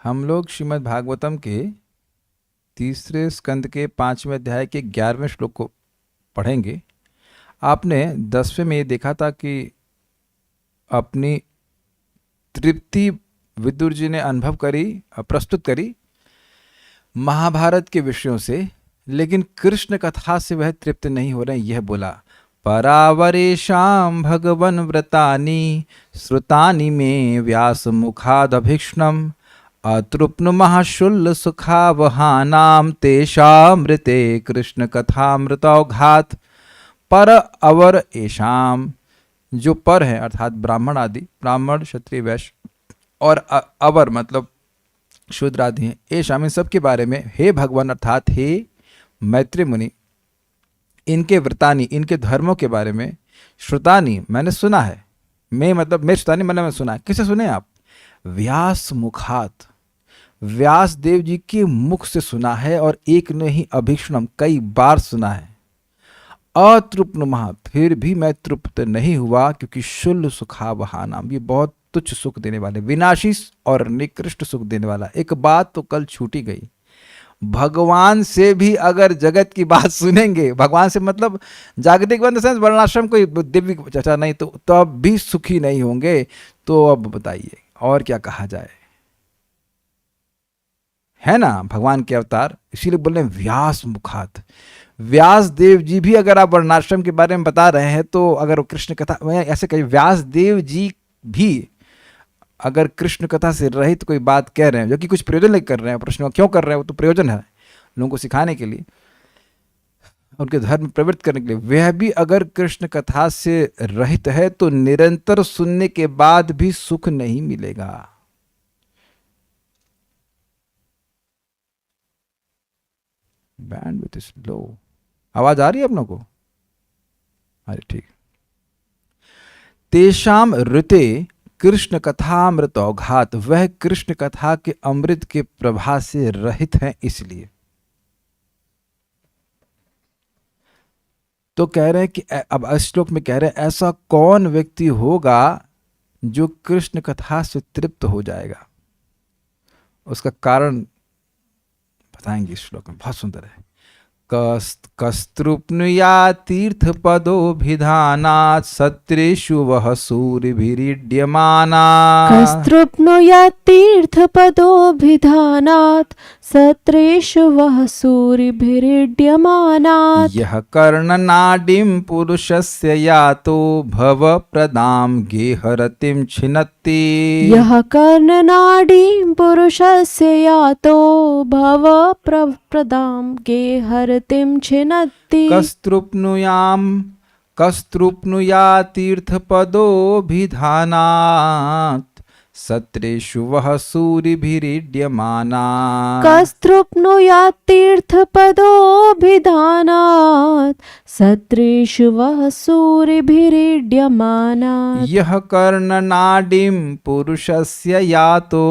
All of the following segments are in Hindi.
हम लोग श्रीमद् भागवतम के तीसरे स्कंद के 5वें अध्याय के 11वें श्लोक को पढ़ेंगे। आपने 10वें में ये देखा था कि अपनी तृप्ति विदुर जी ने अनुभव करी, प्रस्तुत करी महाभारत के विषयों से, लेकिन कृष्ण कथा से वह तृप्त नहीं हो रहे। यह बोला, परावरेशाम भगवन व्रतानि श्रुतानि में व्यास मुखादभीक्ष्णम अतृप्न महाशुल्ल सुखावहानाम तेषामृते कृष्ण कथामृतौघात। पर अवर एशाम, जो पर है अर्थात ब्राह्मण आदि, ब्राह्मण क्षत्रिय वैश्य, और अवर मतलब शूद्र आदि हैं, एशाम इन सब के बारे में हे भगवान अर्थात हे मैत्री मुनि, इनके व्रतानी इनके धर्मों के बारे में, श्रुतानी मैंने सुना है, मैं मतलब मैं श्रुतानी मैंने सुना है। किसे सुने आप? व्यास मुखात, व्यास देव जी के मुख से सुना है, और एक ने ही अभीक्षणम कई बार सुना है। अतृप्न महा, फिर भी मैं तृप्त नहीं हुआ, क्योंकि शुल्ल सुखावहानाम, ये बहुत तुच्छ सुख देने वाले, विनाशी और निकृष्ट सुख देने वाला। एक बात तो कल छूटी गई, भगवान से भी अगर जगत की बात सुनेंगे, भगवान से मतलब जागतिक बंद से वर्णाश्रम कोई दिव्य चर्चा नहीं, तो अब भी सुखी नहीं होंगे। तो अब बताइए और क्या कहा जाए, है ना भगवान के अवतार। इसीलिए बोल रहे हैं व्यास मुखात। व्यास देव जी भी अगर आप वर्णाश्रम के बारे में बता रहे हैं, तो अगर वो कृष्ण कथा ऐसे कहिए, व्यास देव जी भी अगर कृष्ण कथा से रहित कोई बात कह रहे हैं, जो कि कुछ प्रयोजन लेकर कर रहे हैं, प्रश्न क्यों कर रहे हैं, वो तो प्रयोजन है लोगों को सिखाने के लिए, उनके धर्म प्रवृत्त करने के लिए, वह भी अगर कृष्ण कथा से रहित है, तो निरंतर सुनने के बाद भी सुख नहीं मिलेगा। Bandwidth is low. आवाज आ रही है आप लोगों को? अरे ठीक। तेषाम ऋते कृष्ण कथामृत औघात, वह कृष्ण कथा के अमृत के प्रभा से रहित हैं, इसलिए तो कह रहे हैं कि अब इस श्लोक में कह रहे हैं ऐसा कौन व्यक्ति होगा जो कृष्ण कथा से तृप्त हो जाएगा। उसका कारण बताएंगे इस श्लोक में, बहुत सुंदर है। कस्तृप्नुया तीर्थपदोभिधानात् सत्रेषु वह सूरिभिरीड्यमाना। कस्तृप्नुया तीर्थपदोभिधानात् सत्रेषु वह सूरिभिरीड्यमानात्। यः कर्णनाडीं पुरुषस्य यातो भवप्रदां गेहरतिं छिनत्ति। यः कर्णनाडीं पुरुषस्य यातो भवप्रदां गेहरतिं छिनत्ति। कस्तृप्नुया तीर्थपदोभिधानात् सत्रेषु वह सूरिभिरीड्यमाना। कस्तृप्नुया तीर्थपदोभिधानात् सत्रेषु वह सूरिभिरीड्यमाना। यः कर्णनाडीं पुरुषस्य यातो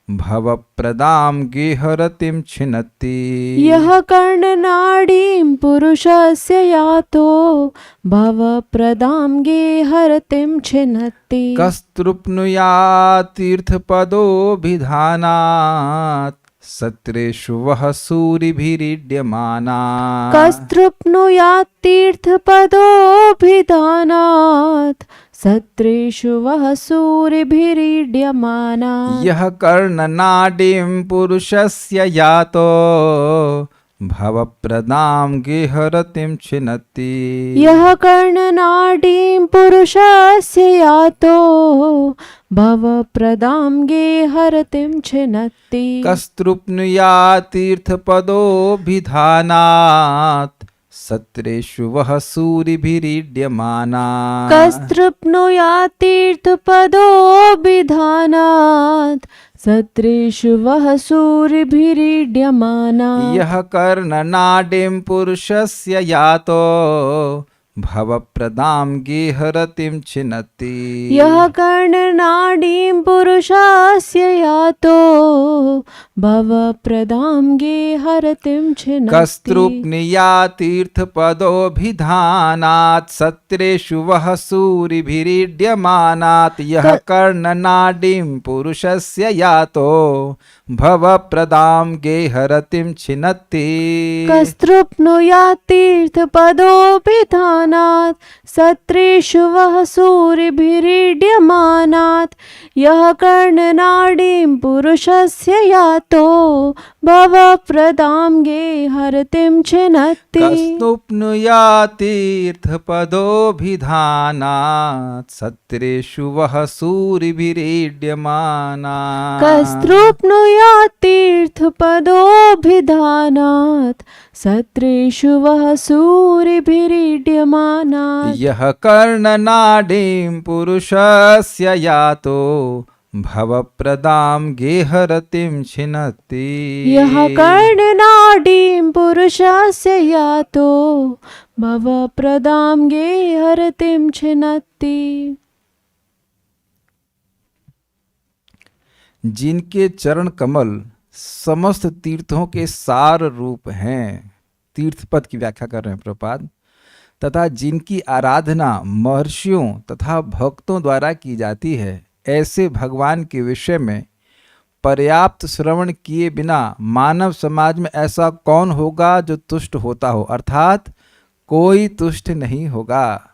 भवप्रदां गेहरतिं छिनत्ति। यः कर्णनाडीं पुरुषस्य यातो भवप्रदां गेहरतिं छिनत्ति। कस्तृप्नुया तीर्थपदोभिधानात् सत्रेषु वह सूरिभिरीड्यमाना। कस्तृप्नुया तीर्थपदोभिधानात् सत्रेषु वह सूरिभिरीड्यमाना। यः कर्णनाडीं पुरुषस्य यातो भवप्रदां गेहरतिं छिनत्ति। यः कर्णनाडीं पुरुषस्य यातो भवप्रदां गेहरतिं छिनत्ति। कस्तृप्नुया तीर्थपदोभिधानात् सत्रेषु वह सूरिभिरीड्यमाना। कस्तृप्नुया तीर्थपदोभिधानात् सत्रेषु वह सूरिभिरीड्यमाना। यः कर्णनाडीं पुरुषस्य यातो भवप्रदां गेहरतिं छिनत्ति। यः कर्णनाडीं पुरुषस्य यातो भवप्रदां गेहरतिं छिनत्ति। कस्त्रुप्नियातीर्थपदोऽभिधानात् सत्रेषु वः सूरिभिरीड्यमानात् यः कर्णनाडीं पुरुषस्य यातो भवप्रदां गेहरतिं छिनत्ति। कस्त्रुप्नुयातीर्थपदोऽभिधानात् सत्रेषु वः सूरिभिरीड्यमानात् यः कर्णनाडीं पुरुषस्य यातो भवप्रदां गेहरतिं छिनत्ति। कस्त्रुप्नुयातीर्थपदोऽभिधानात् सत्रेषु वः सूरिभिरीड्यमानात्। कस्त्रुप्नुयातीर्थपदोऽभिधानात् सत्रेषु वः सूरिभिरीड्यमानात् यः कर्णनाडीं पुरुषस्य यातो भवप्रदां गेहरतिं छिनत्ति। यः कर्णनाडीं पुरुषस्य यातो भवप्रदां गेहरतिं छिनत्ति। जिनके चरण कमल समस्त तीर्थों के सार रूप हैं, तीर्थ पद की व्याख्या कर रहे हैं प्रभुपाद, तथा जिनकी आराधना महर्षियों तथा भक्तों द्वारा की जाती है, ऐसे भगवान के विषय में पर्याप्त श्रवण किए बिना मानव समाज में ऐसा कौन होगा जो तुष्ट होता हो, अर्थात कोई तुष्ट नहीं होगा।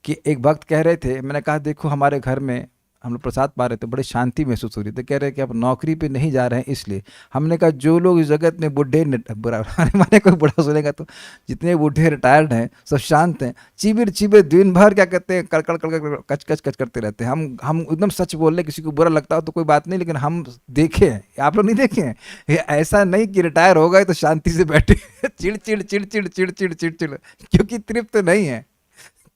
कि एक भक्त कह रहे थे, मैंने कहा देखो हमारे घर में हम लोग प्रसाद पा रहे थे, बड़ी शांति महसूस हो रही थी। कह रहे कि आप नौकरी पे नहीं जा रहे हैं इसलिए। हमने कहा जो लोग इस जगत में बुढ़े, बुरा माने कोई बुढ़ा सुनेगा तो, जितने बूढ़े रिटायर्ड हैं सब शांत हैं, चिबिर चिबिर दिन भर क्या कहते हैं कड़ कड़ कड़ कड़ कच कच कच करते रहते हैं। हम एकदम सच बोल रहे, किसी को बुरा लगता हो तो कोई बात नहीं, लेकिन हम देखे हैं, आप लोग नहीं देखे हैं। ऐसा नहीं कि रिटायर हो गए तो शांति से बैठे चिड़ चिड़ चिड़ चिड़ चिड़ चिड़ चिड़ चिड़, क्योंकि तृप्त नहीं है,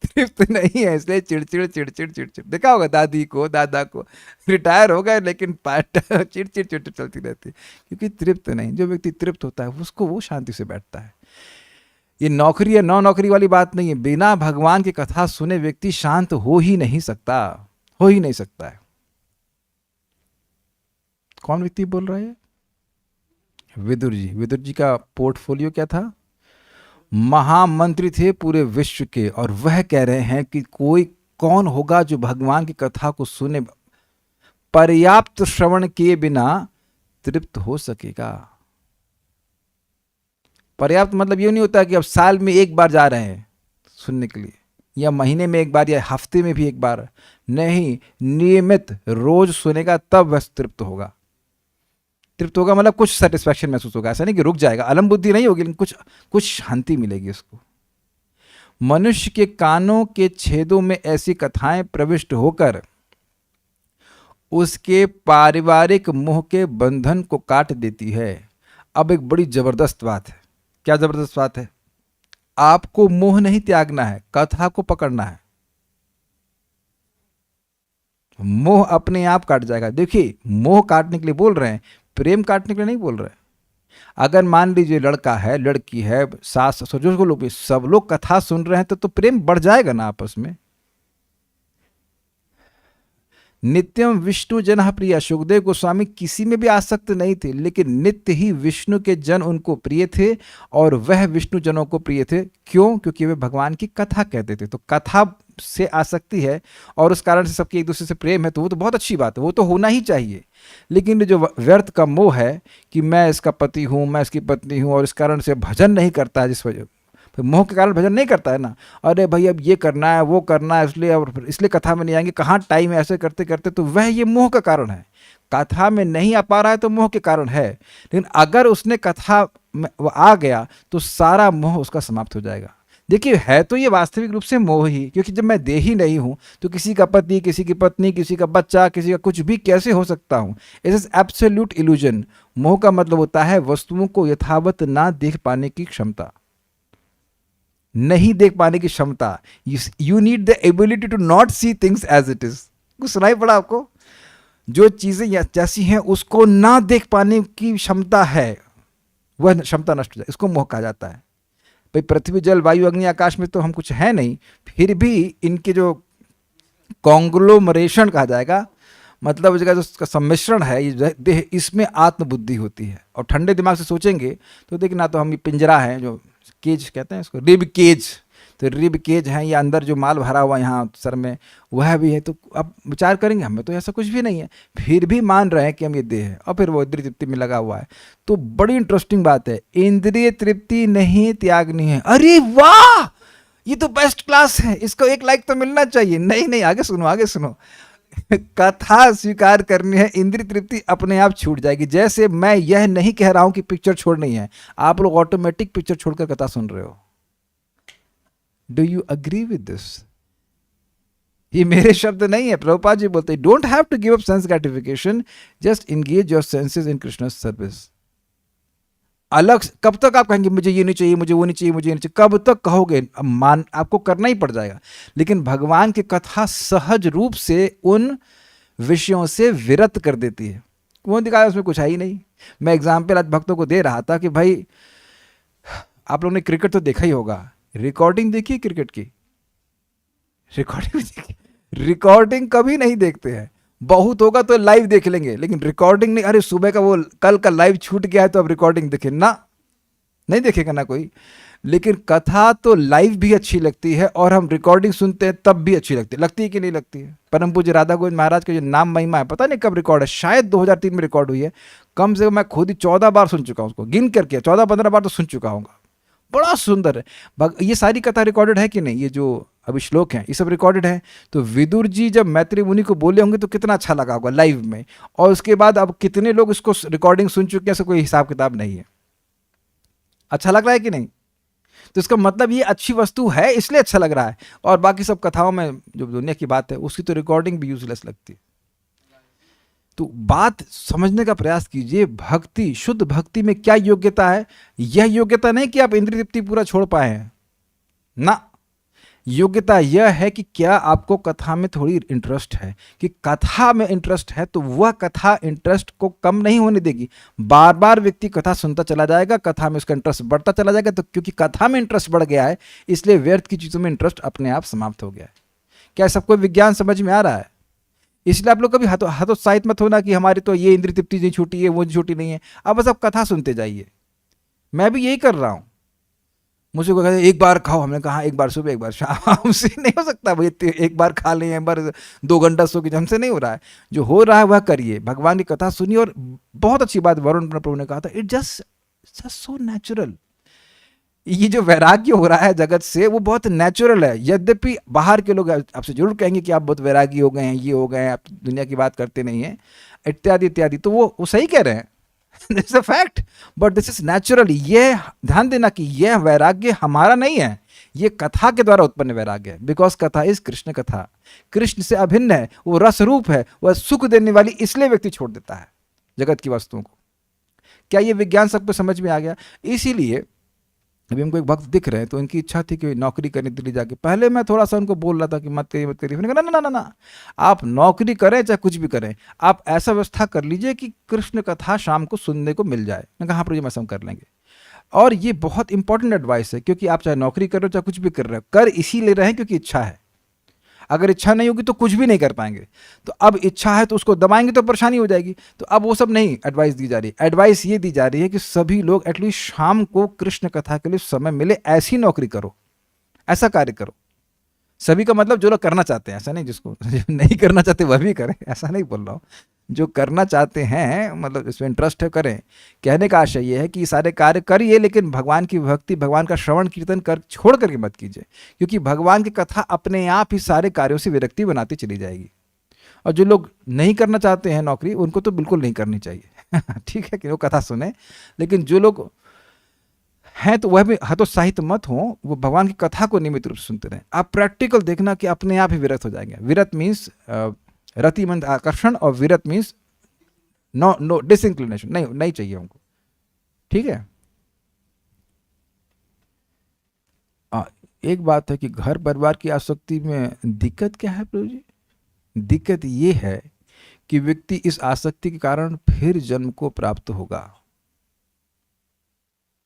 तृप्त नहीं है, इसलिए चिड़चिड़ चिड़चिड़ चिड़चिड़। देखा होगा दादी को, दादा को, रिटायर हो गए लेकिन चिड़चिड़ चिड़चिड़ चलती रहती है, क्योंकि तृप्त नहीं। जो व्यक्ति तृप्त होता है उसको वो शांति से बैठता है। ये नौकरी या नौ नौकरी वाली बात नहीं है। बिना भगवान की कथा सुने व्यक्ति शांत हो ही नहीं सकता, हो ही नहीं सकता है। कौन व्यक्ति बोल रहा है? विदुर जी। विदुर जी का पोर्टफोलियो क्या था? महामंत्री थे पूरे विश्व के, और वह कह रहे हैं कि कोई कौन होगा जो भगवान की कथा को सुने, पर्याप्त श्रवण किए बिना तृप्त हो सकेगा। पर्याप्त मतलब ये नहीं होता कि अब साल में एक बार जा रहे हैं सुनने के लिए, या महीने में एक बार, या हफ्ते में भी एक बार नहीं, नियमित रोज सुनेगा तब वह तृप्त होगा। तृप्त होगा मतलब कुछ सेटिस्फैक्शन महसूस होगा, ऐसा नहीं कि रुक जाएगा, अलम बुद्धि नहीं होगी, लेकिन कुछ शांति मिलेगी उसको। मनुष्य के कानों के छेदों में ऐसी कथाएं प्रविष्ट होकर उसके पारिवारिक मोह के बंधन को काट देती है। अब एक बड़ी जबरदस्त बात है। क्या जबरदस्त बात है? आपको मोह नहीं त्यागना है, कथा को पकड़ना है। मोह अपने आप काट जाएगा। देखिए, मोह काटने के लिए बोल रहे हैं, प्रेम काटने के लिए नहीं बोल रहे। अगर मान लीजिए लड़का है, लड़की है, सास ससुर, जो लोग, सब लोग कथा सुन रहे हैं तो प्रेम बढ़ जाएगा ना आपस में। नित्यम विष्णु जनः प्रिय, सुखदेव गोस्वामी किसी में भी आसक्त नहीं थे, लेकिन नित्य ही विष्णु के जन उनको प्रिय थे और वह विष्णु जनों को प्रिय थे। क्यों? क्योंकि वे भगवान की कथा कहते थे। तो कथा से आसक्ति है और उस कारण से सबके एक दूसरे से प्रेम है, तो वो तो बहुत अच्छी बात है, वो तो होना ही चाहिए। लेकिन जो व्यर्थ का मोह है कि मैं इसका पति हूँ, मैं इसकी पत्नी हूँ, और इस कारण से भजन नहीं करता है, जिस वजह मोह के कारण भजन नहीं करता है ना, अरे भाई अब ये करना है, वो करना है, इसलिए कथा में नहीं आएंगे, कहाँ टाइम है, ऐसे करते करते, तो वह ये मोह का कारण है। कथा में नहीं आ पा रहा है तो मोह के कारण है, लेकिन अगर उसने कथा में आ गया तो सारा मोह उसका समाप्त हो जाएगा। देखिए, है तो ये वास्तविक रूप से मोह ही, क्योंकि जब मैं देही नहीं हूं तो किसी का पति, किसी की पत्नी, किसी का बच्चा, किसी का कुछ भी कैसे हो सकता हूं? It is absolute illusion. मोह का मतलब होता है वस्तुओं को यथावत ना देख पाने की क्षमता, नहीं देख पाने की क्षमता। You need the ability to not see things as it is. कुछ सुनाई पड़ा आपको? जो चीजें जैसी हैं उसको ना देख पाने की क्षमता है, वह क्षमता नष्ट हो जाए, इसको मोह कहा जाता है। भाई पृथ्वी जल वायु अग्नि आकाश में तो हम कुछ है नहीं, फिर भी इनके जो कॉन्ग्लोमरेशन कहा जाएगा, मतलब इसका जो उसका सम्मिश्रण है ये देह, इसमें आत्मबुद्धि होती है। और ठंडे दिमाग से सोचेंगे तो देखिए ना, तो हम ये पिंजरा है जो केज कहते हैं इसको, रिब केज, तो रिब केज है, या अंदर जो माल भरा हुआ यहाँ सर में वह भी है। तो अब विचार करेंगे हमें तो ऐसा कुछ भी नहीं है, फिर भी मान रहे हैं कि हम ये देह है, और फिर वो इंद्रिय तृप्ति में लगा हुआ है। तो बड़ी इंटरेस्टिंग बात है, इंद्रिय तृप्ति नहीं त्यागनी है। अरे वाह, ये तो बेस्ट क्लास है, इसको एक लाइक तो मिलना चाहिए। नहीं नहीं, आगे सुनो आगे सुनो। कथा स्वीकार करनी है, इंद्रिय तृप्ति अपने आप छूट जाएगी। जैसे मैं यह नहीं कह रहा हूं कि पिक्चर छोड़नी है, आप लोग ऑटोमेटिक पिक्चर छोड़कर कथा सुन रहे हो। Do you agree with this? ये मेरे शब्द नहीं है, प्रभुपाद जी बोलते, don't have to give up sense gratification, just engage your senses in Krishna service. अलग कब तक आप कहेंगे मुझे ये नहीं चाहिए, मुझे वो नहीं चाहिए, मुझे ये नहीं चाहिए, कब तक कहोगे? मान आपको करना ही पड़ जाएगा। लेकिन भगवान की कथा सहज रूप से उन विषयों से विरत कर देती है। वो दिखाया उसमें कुछ है ही नहीं। मैं एग्जाम्पल आज भक्तों को दे रहा था कि भाई आप लोगों ने क्रिकेट तो देखा ही होगा, रिकॉर्डिंग देखी क्रिकेट की? रिकॉर्डिंग देखी? रिकॉर्डिंग कभी नहीं देखते हैं, बहुत होगा तो लाइव देख लेंगे, लेकिन रिकॉर्डिंग नहीं। अरे सुबह का वो कल का लाइव छूट गया है तो अब रिकॉर्डिंग देखे ना, नहीं देखेगा ना कोई। लेकिन कथा तो लाइव भी अच्छी लगती है, और हम रिकॉर्डिंग सुनते हैं तब भी अच्छी लगती है कि नहीं लगती है? परम पूज्य राधा गोविंद महाराज का जो नाम महिमा है, पता नहीं कब रिकॉर्ड है, शायद 2003 में रिकॉर्ड हुई है। कम से कम मैं खुद ही 14 बार सुन चुका हूँ उसको, गिन करके 14-15 बार तो सुन चुका हूँ। बड़ा सुंदर है। ये सारी कथा रिकॉर्डेड है कि नहीं? ये जो अभी श्लोक हैं ये सब रिकॉर्डेड है। तो विदुर जी जब मैत्री मुनि को बोले होंगे तो कितना अच्छा लगा होगा लाइव में, और उसके बाद अब कितने लोग इसको रिकॉर्डिंग सुन चुके हैं, ऐसा कोई हिसाब किताब नहीं है। अच्छा लग रहा है कि नहीं? तो इसका मतलब ये अच्छी वस्तु है इसलिए अच्छा लग रहा है, और बाकी सब कथाओं में जो दुनिया की बात है उसकी तो रिकॉर्डिंग भी यूजलेस लगती है। तो बात समझने का प्रयास कीजिए, भक्ति, शुद्ध भक्ति में क्या योग्यता है? यह योग्यता नहीं कि आप इंद्रिय तृप्ति पूरा छोड़ पाए हैं ना, योग्यता यह है कि क्या आपको कथा में थोड़ी इंटरेस्ट है, कि कथा में इंटरेस्ट है तो वह कथा इंटरेस्ट को कम नहीं होने देगी। बार बार व्यक्ति कथा सुनता चला जाएगा, कथा में उसका इंटरेस्ट बढ़ता चला जाएगा। तो क्योंकि कथा में इंटरेस्ट बढ़ गया है इसलिए व्यर्थ की चीज़ों में इंटरेस्ट अपने आप समाप्त हो गया है। क्या सबको विज्ञान समझ में आ रहा है? इसलिए आप लोग कभी हतोत्साहित मत होना कि हमारी तो ये इंद्रिय तृप्ति नहीं छूटी है, वो छूटी नहीं है। अब बस आप कथा सुनते जाइए। मैं भी यही कर रहा हूँ। मुझे को कहते एक बार खाओ, हमने कहा एक बार सुबह एक बार शाम, हमसे नहीं हो सकता भाई, एक बार खा लें, एक बार 2 घंटा सो के, हमसे नहीं हो रहा है। जो हो रहा है वह करिए, भगवान की कथा सुनिए। और बहुत अच्छी बात वरुण प्रभु ने कहा था, इट जस्ट सो नेचुरल। ये जो वैराग्य हो रहा है जगत से वो बहुत नेचुरल है। यद्यपि बाहर के लोग आपसे जरूर कहेंगे कि आप बहुत वैरागी हो गए हैं, ये हो गए हैं, आप दुनिया की बात करते नहीं हैं, इत्यादि इत्यादि। तो वो सही कह रहे हैं, this a fact, but this is natural. ये ध्यान देना कि यह वैराग्य हमारा नहीं है, ये कथा के द्वारा उत्पन्न वैराग्य है। बिकॉज कथा इज कृष्ण कथा, कृष्ण से अभिन्न है, वो रस रूप है, वह सुख देने वाली, इसलिए व्यक्ति छोड़ देता है जगत की वस्तुओं को। क्या ये विज्ञान सबको समझ में आ गया? इसीलिए अभी हमको एक भक्त दिख रहे हैं तो उनकी इच्छा थी कि नौकरी करने दिल्ली जाके। पहले मैं थोड़ा सा उनको बोल रहा था कि मत करिए मत करिए, ना ना ना ना, आप नौकरी करें चाहे कुछ भी करें, आप ऐसा व्यवस्था कर लीजिए कि कृष्ण कथा शाम को सुनने को मिल जाए। मैं कहा हाँ मैं सब कर लेंगे। और ये बहुत इंपॉर्टेंट एडवाइस है, क्योंकि आप चाहे नौकरी कर रहे हो चाहे कुछ भी कर रहे हो, कर इसीलिए रहे हैं क्योंकि इच्छा है। अगर इच्छा नहीं होगी तो कुछ भी नहीं कर पाएंगे। तो अब इच्छा है तो उसको दबाएंगे तो परेशानी हो जाएगी। तो अब वो सब नहीं एडवाइस दी जा रही। एडवाइस ये दी जा रही है कि सभी लोग एटलीस्ट शाम को कृष्ण कथा के लिए समय मिले, ऐसी नौकरी करो, ऐसा कार्य करो। सभी का मतलब जो लोग करना चाहते हैं, ऐसा नहीं जिसको नहीं करना चाहते वह भी करें, ऐसा नहीं बोल रहा हूँ। जो करना चाहते हैं, मतलब इसमें इंटरेस्ट है, करें। कहने का आशय ये है कि सारे कार्य करिए, लेकिन भगवान की भक्ति, भगवान का श्रवण कीर्तन कर छोड़ करके मत कीजिए, क्योंकि भगवान की कथा अपने आप ही सारे कार्यों से विरक्ति बनाती चली जाएगी। और जो लोग नहीं करना चाहते हैं नौकरी, उनको तो बिल्कुल नहीं करनी चाहिए। ठीक है कि वो कथा सुने, लेकिन जो लोग हैं तो वह भी हतोत्साहित मत हो, वो भगवान की कथा को नियमित रूप से सुनते रहें। आप प्रैक्टिकल देखना कि अपने आप ही विरत हो जाएंगे। विरत मीन्स रतिमंद आकर्षण, और विरत मीन्स नो डिसइंक्लिनेशन, नहीं चाहिए हमको। ठीक है। एक बात है कि घर परिवार की आसक्ति में दिक्कत क्या है प्रभु जी? दिक्कत ये है कि व्यक्ति इस आसक्ति के कारण फिर जन्म को प्राप्त होगा,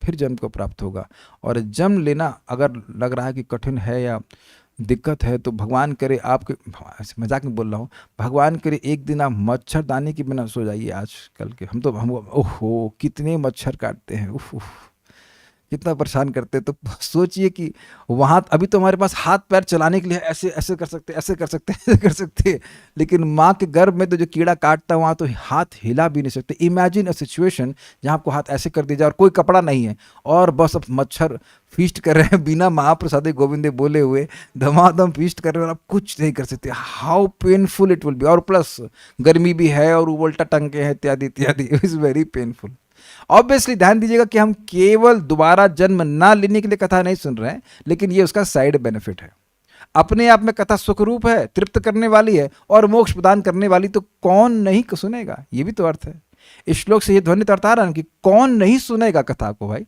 फिर जन्म को प्राप्त होगा। और जन्म लेना अगर लग रहा है कि कठिन है या दिक्कत है तो भगवान करे आपके, मजाक में बोल रहा हूँ, भगवान करे एक दिन आप मच्छरदानी के बिना सो जाइए। आजकल के हम ओहो कितने मच्छर काटते हैं, उफ उफ, कितना परेशान करते हैं। तो सोचिए कि वहाँ अभी तो हमारे पास हाथ पैर चलाने के लिए ऐसे ऐसे कर सकते, ऐसे कर सकते, ऐसे कर सकते, लेकिन माँ के गर्भ में तो जो कीड़ा काटता है वहाँ तो हाथ हिला भी नहीं सकते। इमेजिन अ सिचुएशन जहाँ आपको हाथ ऐसे कर दिया जाए और कोई कपड़ा नहीं है और बस अब मच्छर फीस्ट कर रहे हैं बिना महाप्रसाद गोविंदे बोले हुए, धमाधम फीस्ट कर रहे हैं और आप कुछ नहीं कर सकते। How painful it will be. और प्लस गर्मी भी है और उल्टा टंगे हैं इत्यादि इत्यादि, इज वेरी पेनफुल। ऑब्वियसली ध्यान दीजिएगा कि हम केवल दोबारा जन्म ना लेने के लिए कथा नहीं सुन रहे हैं, लेकिन ये उसका साइड बेनिफिट है। अपने आप में कथा सुखरूप है, तृप्त करने वाली है और मोक्ष प्रदान करने वाली, तो कौन नहीं सुनेगा, ये भी तो अर्थ है। इस श्लोक से ये ध्वनि अर्थ आ रहा है कि कौन नहीं सुनेगा कथा को। भाई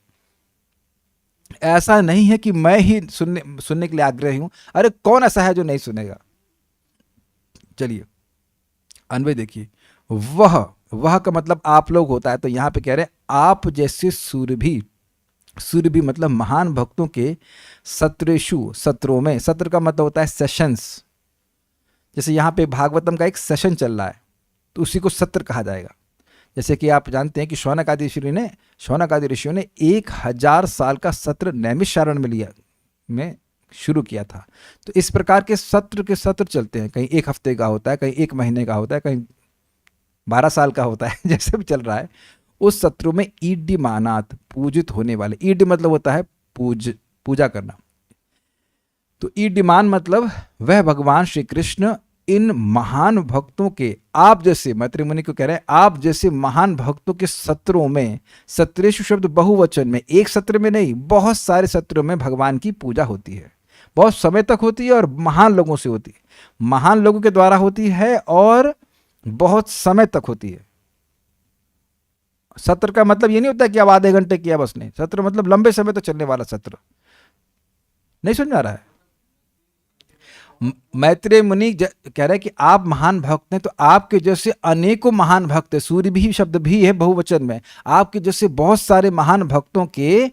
ऐसा नहीं है कि मैं ही सुनने के लिए आग्रही हूं, अरे कौन ऐसा है जो नहीं सुनेगा। चलिए अन्वय देखिए, वह का मतलब आप लोग होता है, तो यहां पे कह रहे आप जैसे सूरभी मतलब महान भक्तों के सत्रेषु, सत्रों में, सत्र का मतलब होता है सेशंस। जैसे यहां पे भागवतम का एक सेशन चल रहा है तो उसी को सत्र कहा जाएगा। जैसे कि आप जानते हैं कि शौनक आदि ऋषियों ने 1000 साल का सत्र नैमिषारण्य में शुरू किया था। तो इस प्रकार के सत्र चलते हैं, कहीं 1 हफ्ते का होता है, कहीं 1 महीने का होता है, कहीं 12 साल का होता है, जैसे भी चल रहा है। उस सत्रों में ईड्यमानात पूजित होने वाले, ईड्य मतलब होता है पूजा करना, तो ईड्यमान मतलब वह भगवान श्री कृष्ण इन महान भक्तों के, आप जैसे, मैत्री मुनि को कह रहे हैं, आप जैसे महान भक्तों के सत्रों में, सत्रेषु शब्द बहुवचन में, एक सत्र में नहीं, बहुत सारे सत्रों में भगवान की पूजा होती है। बहुत समय तक होती है और महान लोगों से होती है, महान लोगों के द्वारा होती है और बहुत समय तक होती है। सत्र का मतलब ये नहीं होता कि अब आधे घंटे किया बस, नहीं, सत्र मतलब लंबे समय तक चलने वाला सत्र। नहीं समझ में आ रहा है? मैत्रेय मुनि कह रहे हैं कि आप महान भक्त हैं, तो आपके जैसे अनेकों महान भक्त है, सूर्य भी शब्द भी है बहुवचन में, आपके जैसे बहुत सारे महान भक्तों के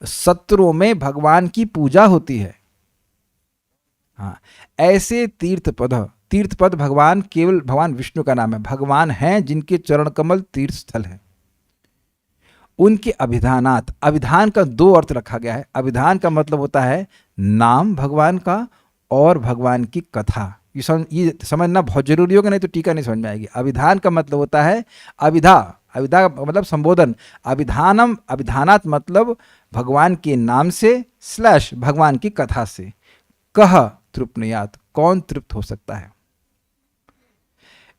सत्रों में भगवान की पूजा होती है। हाँ, ऐसे तीर्थ पद भगवान, केवल भगवान विष्णु का नाम है, भगवान हैं जिनके चरण कमल तीर्थ स्थल है। उनके अभिधानात, अभिधान का 2 अर्थ रखा गया है। अभिधान का मतलब होता है नाम भगवान का और भगवान की कथा। ये समझना बहुत जरूरी होगा, नहीं तो टीका नहीं समझ में आएगी। अभिधान का मतलब होता है अभिधा मतलब संबोधन। अभिधानात मतलब भगवान के नाम से / भगवान की कथा से। कह तृप्नुयात, कौन तृप्त हो सकता है।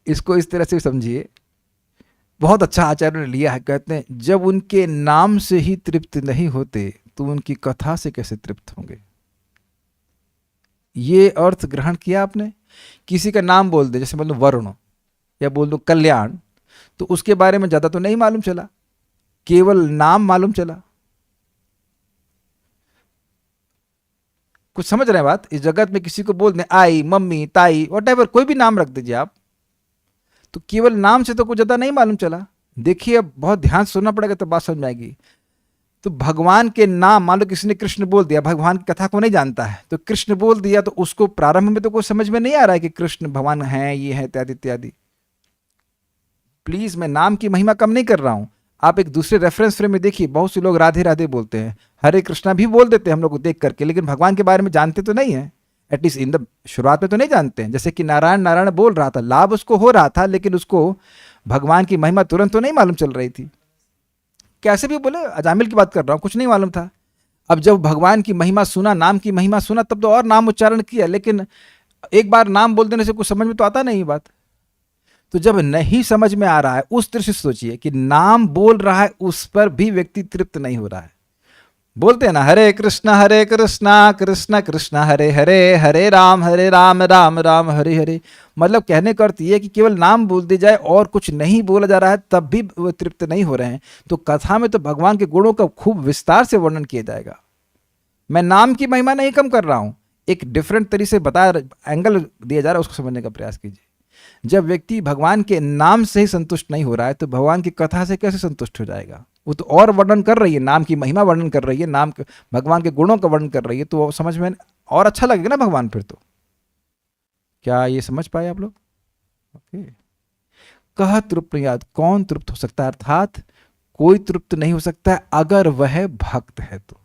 इसको इस तरह से समझिए, बहुत अच्छा आचार्य ने लिया है। कहते हैं जब उनके नाम से ही तृप्त नहीं होते तो उनकी कथा से कैसे तृप्त होंगे। ये अर्थ ग्रहण किया आपने। किसी का नाम बोल दे, जैसे बोल दो वरुण या बोल दो कल्याण, तो उसके बारे में ज्यादा तो नहीं मालूम चला, केवल नाम मालूम चला। कुछ समझ रहे हैं बात? इस जगत में किसी को बोल दें आई, मम्मी, ताई, व्हाटएवर, कोई भी नाम रख दीजिए आप, तो केवल नाम से तो कुछ ज्यादा नहीं मालूम चला। देखिए अब बहुत ध्यान से सुनना पड़ेगा तो बात समझ में आएगी। तो भगवान के नाम, मान लो किसी ने कृष्ण बोल दिया, भगवान की कथा को नहीं जानता है, तो कृष्ण बोल दिया तो उसको प्रारंभ में तो कुछ समझ में नहीं आ रहा है कि कृष्ण भगवान हैं, ये है, इत्यादि इत्यादि। प्लीज, मैं नाम की महिमा कम नहीं कर रहा हूं। आप एक दूसरे रेफरेंस फ्रेम में देखिए, बहुत से लोग राधे राधे बोलते हैं, हरे कृष्णा भी बोल देते हैं हम लोग को देख करके, लेकिन भगवान के बारे में जानते तो नहीं है। एटलीस्ट इन द शुरुआत में तो नहीं जानते हैं। जैसे कि नारायण नारायण बोल रहा था, लाभ उसको हो रहा था, लेकिन उसको भगवान की महिमा तुरंत तो नहीं मालूम चल रही थी। कैसे भी बोले, अजामिल की बात कर रहा हूं, कुछ नहीं मालूम था। अब जब भगवान की महिमा सुना, नाम की महिमा सुना, तब तो और नाम उच्चारण किया, लेकिन एक बार नाम बोल देने से कुछ समझ में तो आता नहीं बात। तो जब नहीं समझ में आ रहा है, उस दृष्टि से सोचिए कि नाम बोल रहा है, उस पर भी व्यक्ति तृप्त नहीं हो रहा है। बोलते हैं ना, हरे कृष्णा कृष्ण कृष्ण हरे हरे, हरे राम राम राम हरे हरे। मतलब कहने का अर्थ ये है कि केवल नाम बोल दिया जाए और कुछ नहीं बोला जा रहा है, तब भी वो तृप्त नहीं हो रहे हैं। तो कथा में तो भगवान के गुणों का खूब विस्तार से वर्णन किया जाएगा। मैं नाम की महिमा नहीं कम कर रहा हूं, एक डिफरेंट तरीके से एंगल दिया जा रहा है, उसको समझने का प्रयास कीजिए। जब व्यक्ति भगवान के नाम से ही संतुष्ट नहीं हो रहा है, तो भगवान की कथा से कैसे संतुष्ट हो जाएगा। वो तो और वर्णन कर रही है, नाम की महिमा वर्णन कर रही है, भगवान के गुणों का वर्णन कर रही है, तो वो समझ में और अच्छा लगेगा ना भगवान फिर तो। क्या ये समझ पाए आप लोग? ओके। कह तृप्त याद, कौन तृप्त हो सकता है, अर्थात कोई तृप्त नहीं हो सकता है अगर वह भक्त है तो।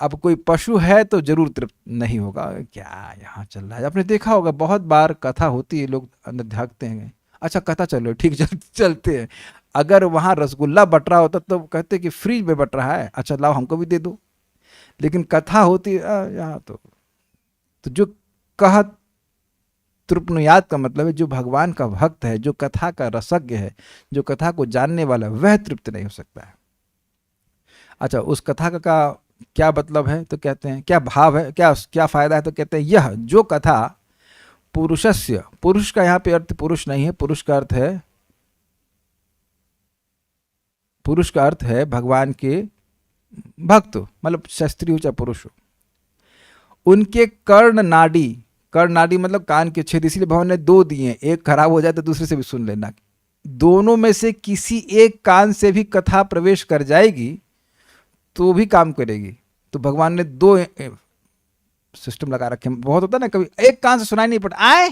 अब कोई पशु है तो जरूर तृप्त नहीं होगा। क्या यहाँ चल रहा है, आपने देखा होगा बहुत बार कथा होती है, लोग अंदर झांकते हैं, अच्छा कथा चल रही है, ठीक चलते हैं। अगर वहां रसगुल्ला बट रहा होता तो कहते कि फ्रिज में बट रहा है, अच्छा लाओ हमको भी दे दो। लेकिन कथा होती है यहाँ तो जो कह तृप्नुयाद का मतलब है जो भगवान का भक्त है, जो कथा का रसज्ञ है, जो कथा को जानने वाला, वह तृप्त नहीं हो सकता है। अच्छा, उस कथा का क्या मतलब है तो कहते हैं, क्या भाव है, क्या फायदा है तो कहते हैं यह जो कथा पुरुषस्य, पुरुष का यहाँ पे अर्थ पुरुष नहीं है, पुरुष का अर्थ है भगवान के भक्त, मतलब शास्त्री हो चाहे पुरुष हो, उनके कर्ण नाड़ी मतलब कान के छेद, इसीलिए भगवान ने दो दिए, एक खराब हो जाए तो दूसरे से भी सुन लेना। दोनों में से किसी एक कान से भी कथा प्रवेश कर जाएगी तो भी काम करेगी। तो भगवान ने दो सिस्टम लगा रखे। बहुत होता है ना, कभी एक कान से सुनाई नहीं पड़ता, आए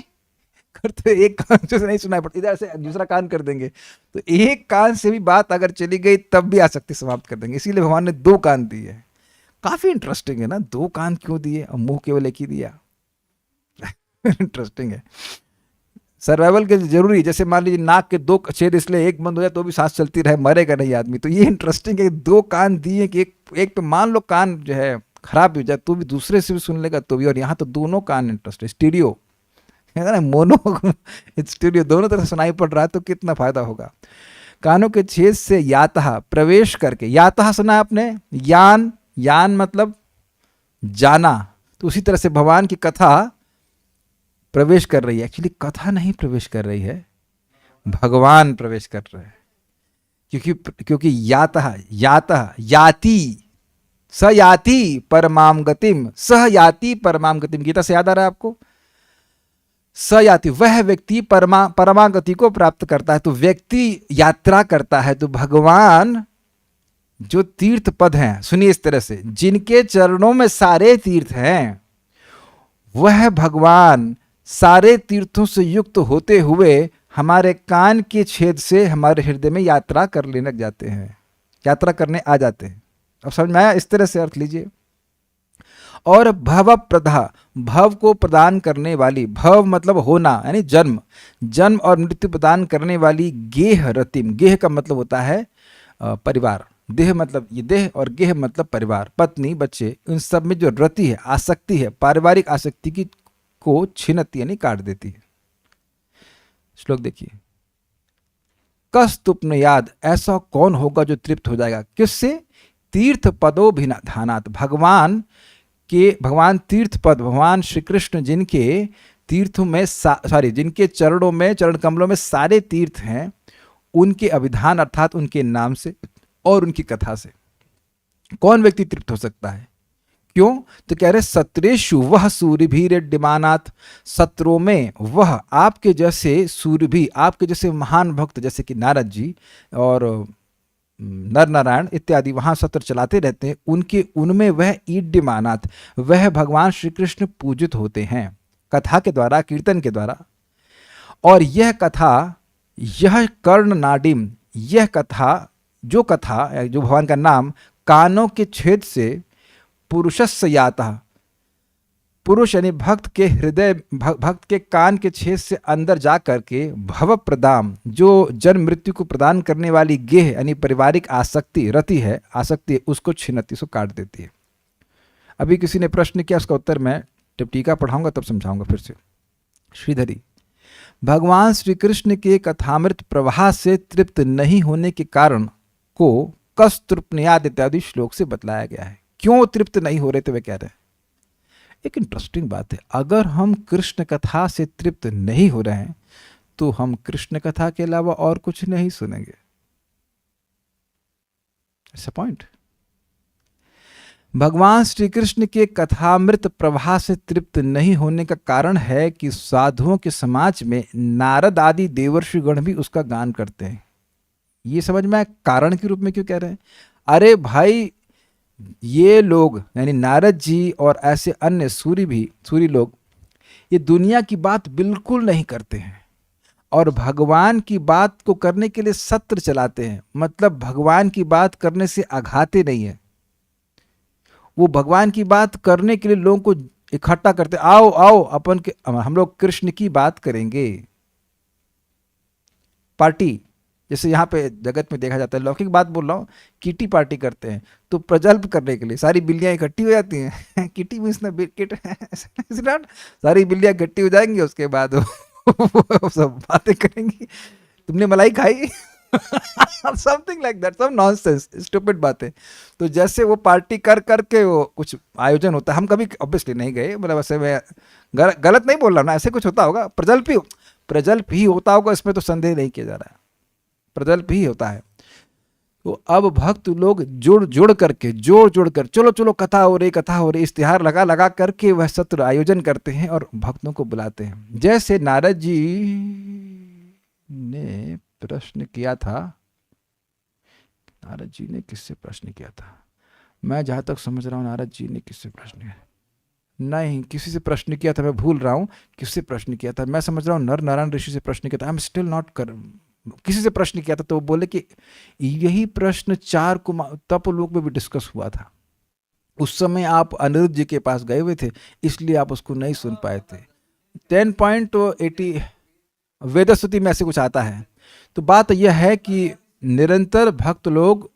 करते एक कान से नहीं सुनाई पड़ता, इधर से दूसरा कान कर देंगे, तो एक कान से भी बात अगर चली गई तब भी आसक्ति समाप्त कर देंगे। इसीलिए भगवान ने दो कान दिए। काफी इंटरेस्टिंग है ना, दो कान क्यों दिए और मुंह केवल एक ही दिया? इंटरेस्टिंग है। सर्वाइवल के जरूरी, जैसे मान लीजिए नाक के दो छेद इसलिए एक बंद हो जाए तो भी सांस चलती रहे, मरेगा नहीं आदमी, तो ये इंटरेस्टिंग है। दो कान दिए कि एक पे मान लो कान जो है खराब हो जाए तो भी दूसरे से भी सुन लेगा तो भी, और यहाँ तो दोनों कान इंटरेस्ट है, स्टीरियो है ना, मोनो स्टीरियो, दोनों तरफ सुनाई पड़ रहा है तो कितना फायदा होगा। कानों के छेद से यातः प्रवेश करके, यातः सुना आपने, यान मतलब जाना, तो उसी तरह से भगवान की कथा प्रवेश कर रही है। एक्चुअली कथा नहीं प्रवेश कर रही है, भगवान प्रवेश कर रहे हैं, क्योंकि याति स याति परमाम गतिम, सह याति परमाम गतिम, गीता से याद आ रहा है आपको? स याति, वह व्यक्ति परमा गति को प्राप्त करता है, तो व्यक्ति यात्रा करता है। तो भगवान जो तीर्थ पद हैं, सुनिए इस तरह से, जिनके चरणों में सारे तीर्थ हैं, वह भगवान सारे तीर्थों से युक्त होते हुए हमारे कान के छेद से हमारे हृदय में यात्रा करने लग जाते हैं, यात्रा करने आ जाते हैं। अब समझ में आया? इस तरह से अर्थ लीजिए। और भव प्रधा, भव को प्रदान करने वाली, भव मतलब होना यानी जन्म और मृत्यु प्रदान करने वाली, गेह रतिम, गेह का मतलब होता है परिवार, देह मतलब ये देह और गेह मतलब परिवार, पत्नी बच्चे, उन सब में जो रति है, आसक्ति है, पारिवारिक आसक्ति की को छिनती यानी काट देती है। श्लोक देखिए, कस्तुप्न याद, ऐसा कौन होगा जो तृप्त हो जाएगा, किससे? तीर्थ पदो भिनाधानात, भगवान तीर्थ पद, भगवान श्री कृष्ण जिनके तीर्थों में जिनके चरणों में, चरण कमलों में सारे तीर्थ हैं, उनके अभिधान अर्थात उनके नाम से और उनकी कथा से कौन व्यक्ति तृप्त हो सकता है? क्यों? तो कह रहे सत्रेषु वह सूर्यभिरेड्यमानात्, सत्रों में वह आपके जैसे सूर्यभी, आपके जैसे महान भक्त जैसे कि नारद जी और नर नारायण इत्यादि वहां सत्र चलाते रहते हैं, उनमें वह ईड्यमानात्, वह भगवान श्री कृष्ण पूजित होते हैं कथा के द्वारा, कीर्तन के द्वारा। और यह कथा, यह कर्ण नाडिम, यह कथा जो भगवान का नाम कानों के छेद से पुरुषस्य यातः, पुरुष यानी भक्त के हृदय, भक्त के कान के छेद से अंदर जा करके भव प्रदाम, जो जन्म मृत्यु को प्रदान करने वाली गेह यानी पारिवारिक आसक्ति, रति है, आसक्ति, उसको छिन्नति, उसको काट देती है। अभी किसी ने प्रश्न किया, उसका उत्तर मैं जब टीका पढ़ाऊंगा तब समझाऊंगा फिर से। श्रीधरी, भगवान श्री कृष्ण के कथामृत प्रवाह से तृप्त नहीं होने के कारण को कस्तृप्नयाद इत्यादि श्लोक से बतलाया गया है। क्यों तृप्त नहीं हो रहे थे वे कह रहे हैं। एक इंटरेस्टिंग बात है, अगर हम कृष्ण कथा से तृप्त नहीं हो रहे हैं तो हम कृष्ण कथा के अलावा और कुछ नहीं सुनेंगे। ऐसा पॉइंट। भगवान श्री कृष्ण के कथामृत प्रवाह से तृप्त नहीं होने का कारण है कि साधुओं के समाज में नारद आदि देवर्षिगण भी उसका गान करते हैं। ये समझ में आया कारण के रूप में क्यों कह रहे हैं। अरे भाई, ये लोग यानी नारद जी और ऐसे अन्य सूरी लोग ये दुनिया की बात बिल्कुल नहीं करते हैं और भगवान की बात को करने के लिए सत्र चलाते हैं। मतलब भगवान की बात करने से आघाते नहीं है, वो भगवान की बात करने के लिए लोगों को इकट्ठा करते, आओ आओ अपन के हम लोग कृष्ण की बात करेंगे। पार्टी जैसे यहाँ पे जगत में देखा जाता है, लौकिक बात बोल रहा हूँ, किटी पार्टी करते हैं तो प्रजल्प करने के लिए सारी बिल्लियाँ इकट्ठी हो जाती हैं। किटी मीन्स ना किट नॉट, सारी बिल्लियाँ इकट्ठी हो जाएंगी, उसके बाद वो सब बातें करेंगी, तुमने मलाई खाई समथिंग लाइक दैट, सब नॉनसेंस स्टूपिड बातें। तो जैसे वो पार्टी कर करके वो कुछ आयोजन होता है, हम कभी ऑब्वियसली नहीं गए, मतलब ऐसे मैं गलत नहीं बोल रहा ना, ऐसे कुछ होता होगा, प्रजल्प ही होता होगा, इसमें तो संदेह नहीं किया जा रहा है, प्रजल्प ही होता है। तो अब भक्त लोग जोड़ कर चलो चलो कथा हो रही, इश्तिहार लगा लगा करके वह सत्र आयोजन करते हैं और भक्तों को बुलाते हैं। जैसे नारद जी ने प्रश्न किया था, नारद जी ने किससे प्रश्न किया था, मैं जहां तक समझ रहा हूं नारद जी ने किससे प्रश्न किया, नहीं किसी से प्रश्न किया था, मैं भूल रहा हूं किससे प्रश्न किया था, मैं समझ रहा हूं नर नारायण ऋषि से प्रश्न किया था, आई एम स्टिल नॉट कर, किसी से प्रश्न किया था। तो वो बोले कि यही प्रश्न 4 कुमार तपोलोक में भी डिस्कस हुआ था, उस समय आप अनिरुद्ध जी के पास गए हुए थे, इसलिए आप उसको नहीं सुन पाए थे। 10.80 वेदस्तुति में ऐसे कुछ आता है। तो बात यह है कि निरंतर भक्त लोग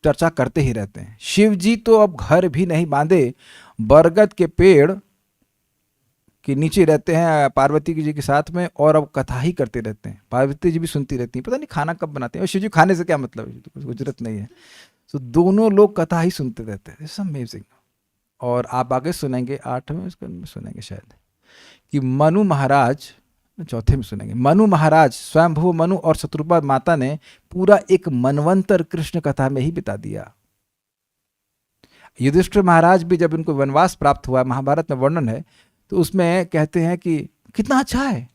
चर्चा करते ही रहते हैं। शिव जी तो अब घर भी नहीं बांधे, बरगद के पेड़ के नीचे रहते हैं पार्वती जी के साथ में, और अब कथा ही करते रहते हैं, पार्वती जी भी सुनती रहती हैं, पता नहीं खाना कब बनाते हैं, और शिव जी खाने से क्या मतलब है, तो कुछ जरूरत नहीं है। तो दोनों लोग कथा ही सुनते रहते हैं, इट्स अमेजिंग। और आप आगे सुनेंगे 8वें स्कंद सुनेंगे शायद कि मनु महाराज, 4 में सुनेंगे, मनु महाराज स्वयंभू मनु और शत्रुपा माता ने पूरा एक मनवंतर कृष्ण कथा में ही बिता दिया। युधिष्ठिर महाराज भी जब उनको वनवास प्राप्त हुआ, महाभारत में वर्णन है, तो उसमें कहते हैं कि कितना अच्छा है,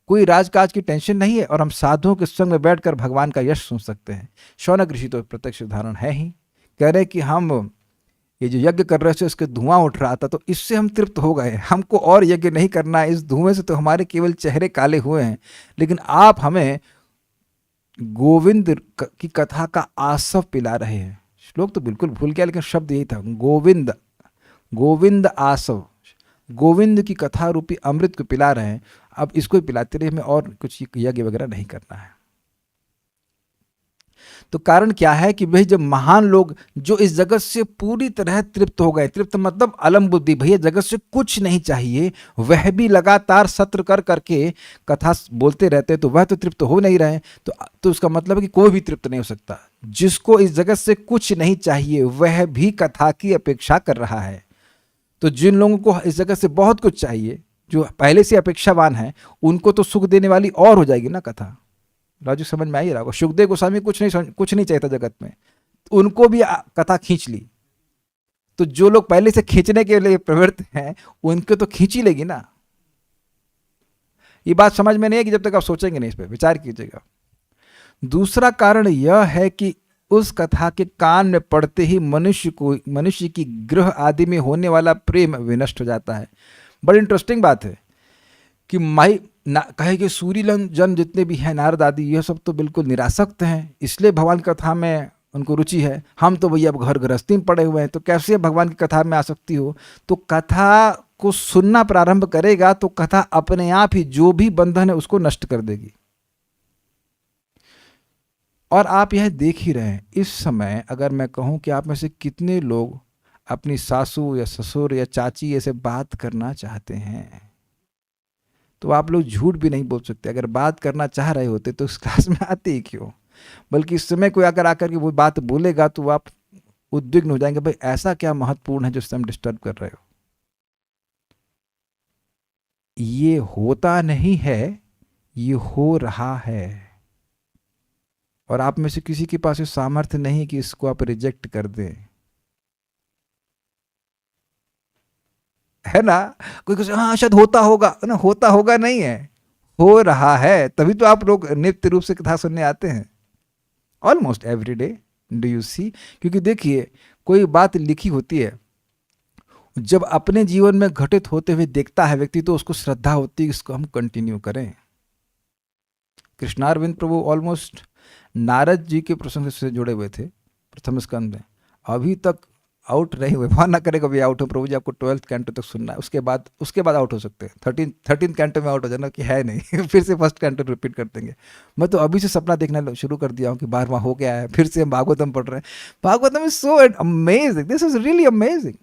कोई राजकाज की टेंशन नहीं है और हम साधुओं के संग में बैठकर भगवान का यश सुन सकते हैं। शौनक ऋषि तो प्रत्यक्ष उदाहरण है ही, कह रहे कि हम ये जो यज्ञ कर रहे थे उसके धुआं उठ रहा था तो इससे हम तृप्त हो गए, हमको और यज्ञ नहीं करना है, इस धुएं से तो हमारे केवल चेहरे काले हुए हैं, लेकिन आप हमें गोविंद की कथा का आसव पिला रहे हैं। श्लोक तो बिल्कुल भूल गया, लेकिन शब्द यही था, गोविंद, गोविंद आसव, गोविंद की कथा रूपी अमृत को पिला रहे हैं, अब इसको ही पिलाते रहे, हमें और कुछ यज्ञ वगैरह नहीं करना है। तो कारण क्या है कि भाई जब महान लोग जो इस जगत से पूरी तरह तृप्त हो गए, तृप्त मतलब अलम बुद्धि, भैया जगत से कुछ नहीं चाहिए, वह भी लगातार सत्र कर करके कथा बोलते रहते, तो वह तो तृप्त हो नहीं रहे, तो उसका मतलब है कि कोई भी तृप्त नहीं हो सकता। जिसको इस जगत से कुछ नहीं चाहिए वह भी कथा की अपेक्षा कर रहा है। तो जिन लोगों को इस जगत से बहुत कुछ चाहिए, जो पहले से अपेक्षावान है, उनको तो सुख देने वाली और हो जाएगी ना कथा। लॉजिक समझ में आ ही रहा होगा। सुखदेव गोस्वामी कुछ नहीं चाहिए था जगत में, उनको भी कथा खींच ली, तो जो लोग पहले से खींचने के लिए प्रवृत्त हैं उनको तो खींच ही लेगी ना। ये बात समझ में नहीं है कि जब तक आप सोचेंगे नहीं, इस पर विचार कीजिएगा। दूसरा कारण यह है कि उस कथा के कान में पड़ते ही मनुष्य की गृह आदि में होने वाला प्रेम विनष्ट हो जाता है। बड़ी इंटरेस्टिंग बात है कि कहे कि सूरी जन जितने भी हैं, नारद आदि, यह सब तो बिल्कुल निरासक्त हैं, इसलिए भगवान की कथा में उनको रुचि है। हम तो भैया अब घर गृहस्थी में पड़े हुए हैं, तो कैसे भगवान की कथा में आसक्ति हो। तो कथा को सुनना प्रारंभ करेगा तो कथा अपने आप ही जो भी बंधन है उसको नष्ट कर देगी। और आप यह देख ही रहे हैं इस समय, अगर मैं कहूं कि आप में से कितने लोग अपनी सासू या ससुर या चाची ऐसे बात करना चाहते हैं, तो आप लोग झूठ भी नहीं बोल सकते। अगर बात करना चाह रहे होते तो इस क्लास में आते ही क्यों। बल्कि इस समय कोई अगर आकर के वो बात बोलेगा तो आप उद्विग्न हो जाएंगे, भाई ऐसा क्या महत्वपूर्ण है जो हम डिस्टर्ब कर रहे हो। ये होता नहीं है, ये हो रहा है, और आप में से किसी के पास सामर्थ्य नहीं कि इसको आप रिजेक्ट कर दें, है ना। कोई कुछ हाँ शायद होता होगा ना, होता होगा नहीं है, हो रहा है, तभी तो आप लोग नित्य रूप से कथा सुनने आते हैं। Almost every day do you see. क्योंकि देखिए, कोई बात लिखी होती है, जब अपने जीवन में घटित होते हुए देखता है व्यक्ति, तो उसको श्रद्धा होती है, इसको हम कंटिन्यू करें। कृष्णारविंद प्रभु ऑलमोस्ट नारद जी के प्रसंग से जुड़े हुए थे प्रथम स्कंद में, अभी तक आउट नहीं हुए। भगवान ना करे कभी आउट हो प्रभु जी, आपको 12th कैंटो तक सुनना है, उसके बाद आउट हो सकते हैं। 13th कैंटो में आउट हो जाना कि है नहीं फिर से फर्स्ट कैंटो रिपीट कर देंगे। मैं तो अभी से सपना देखना शुरू कर दिया हूँ कि 12वां हो गया है, फिर से हम भागवतम पढ़ रहे हैं। Bhagavatam is so amazing, this is really amazing.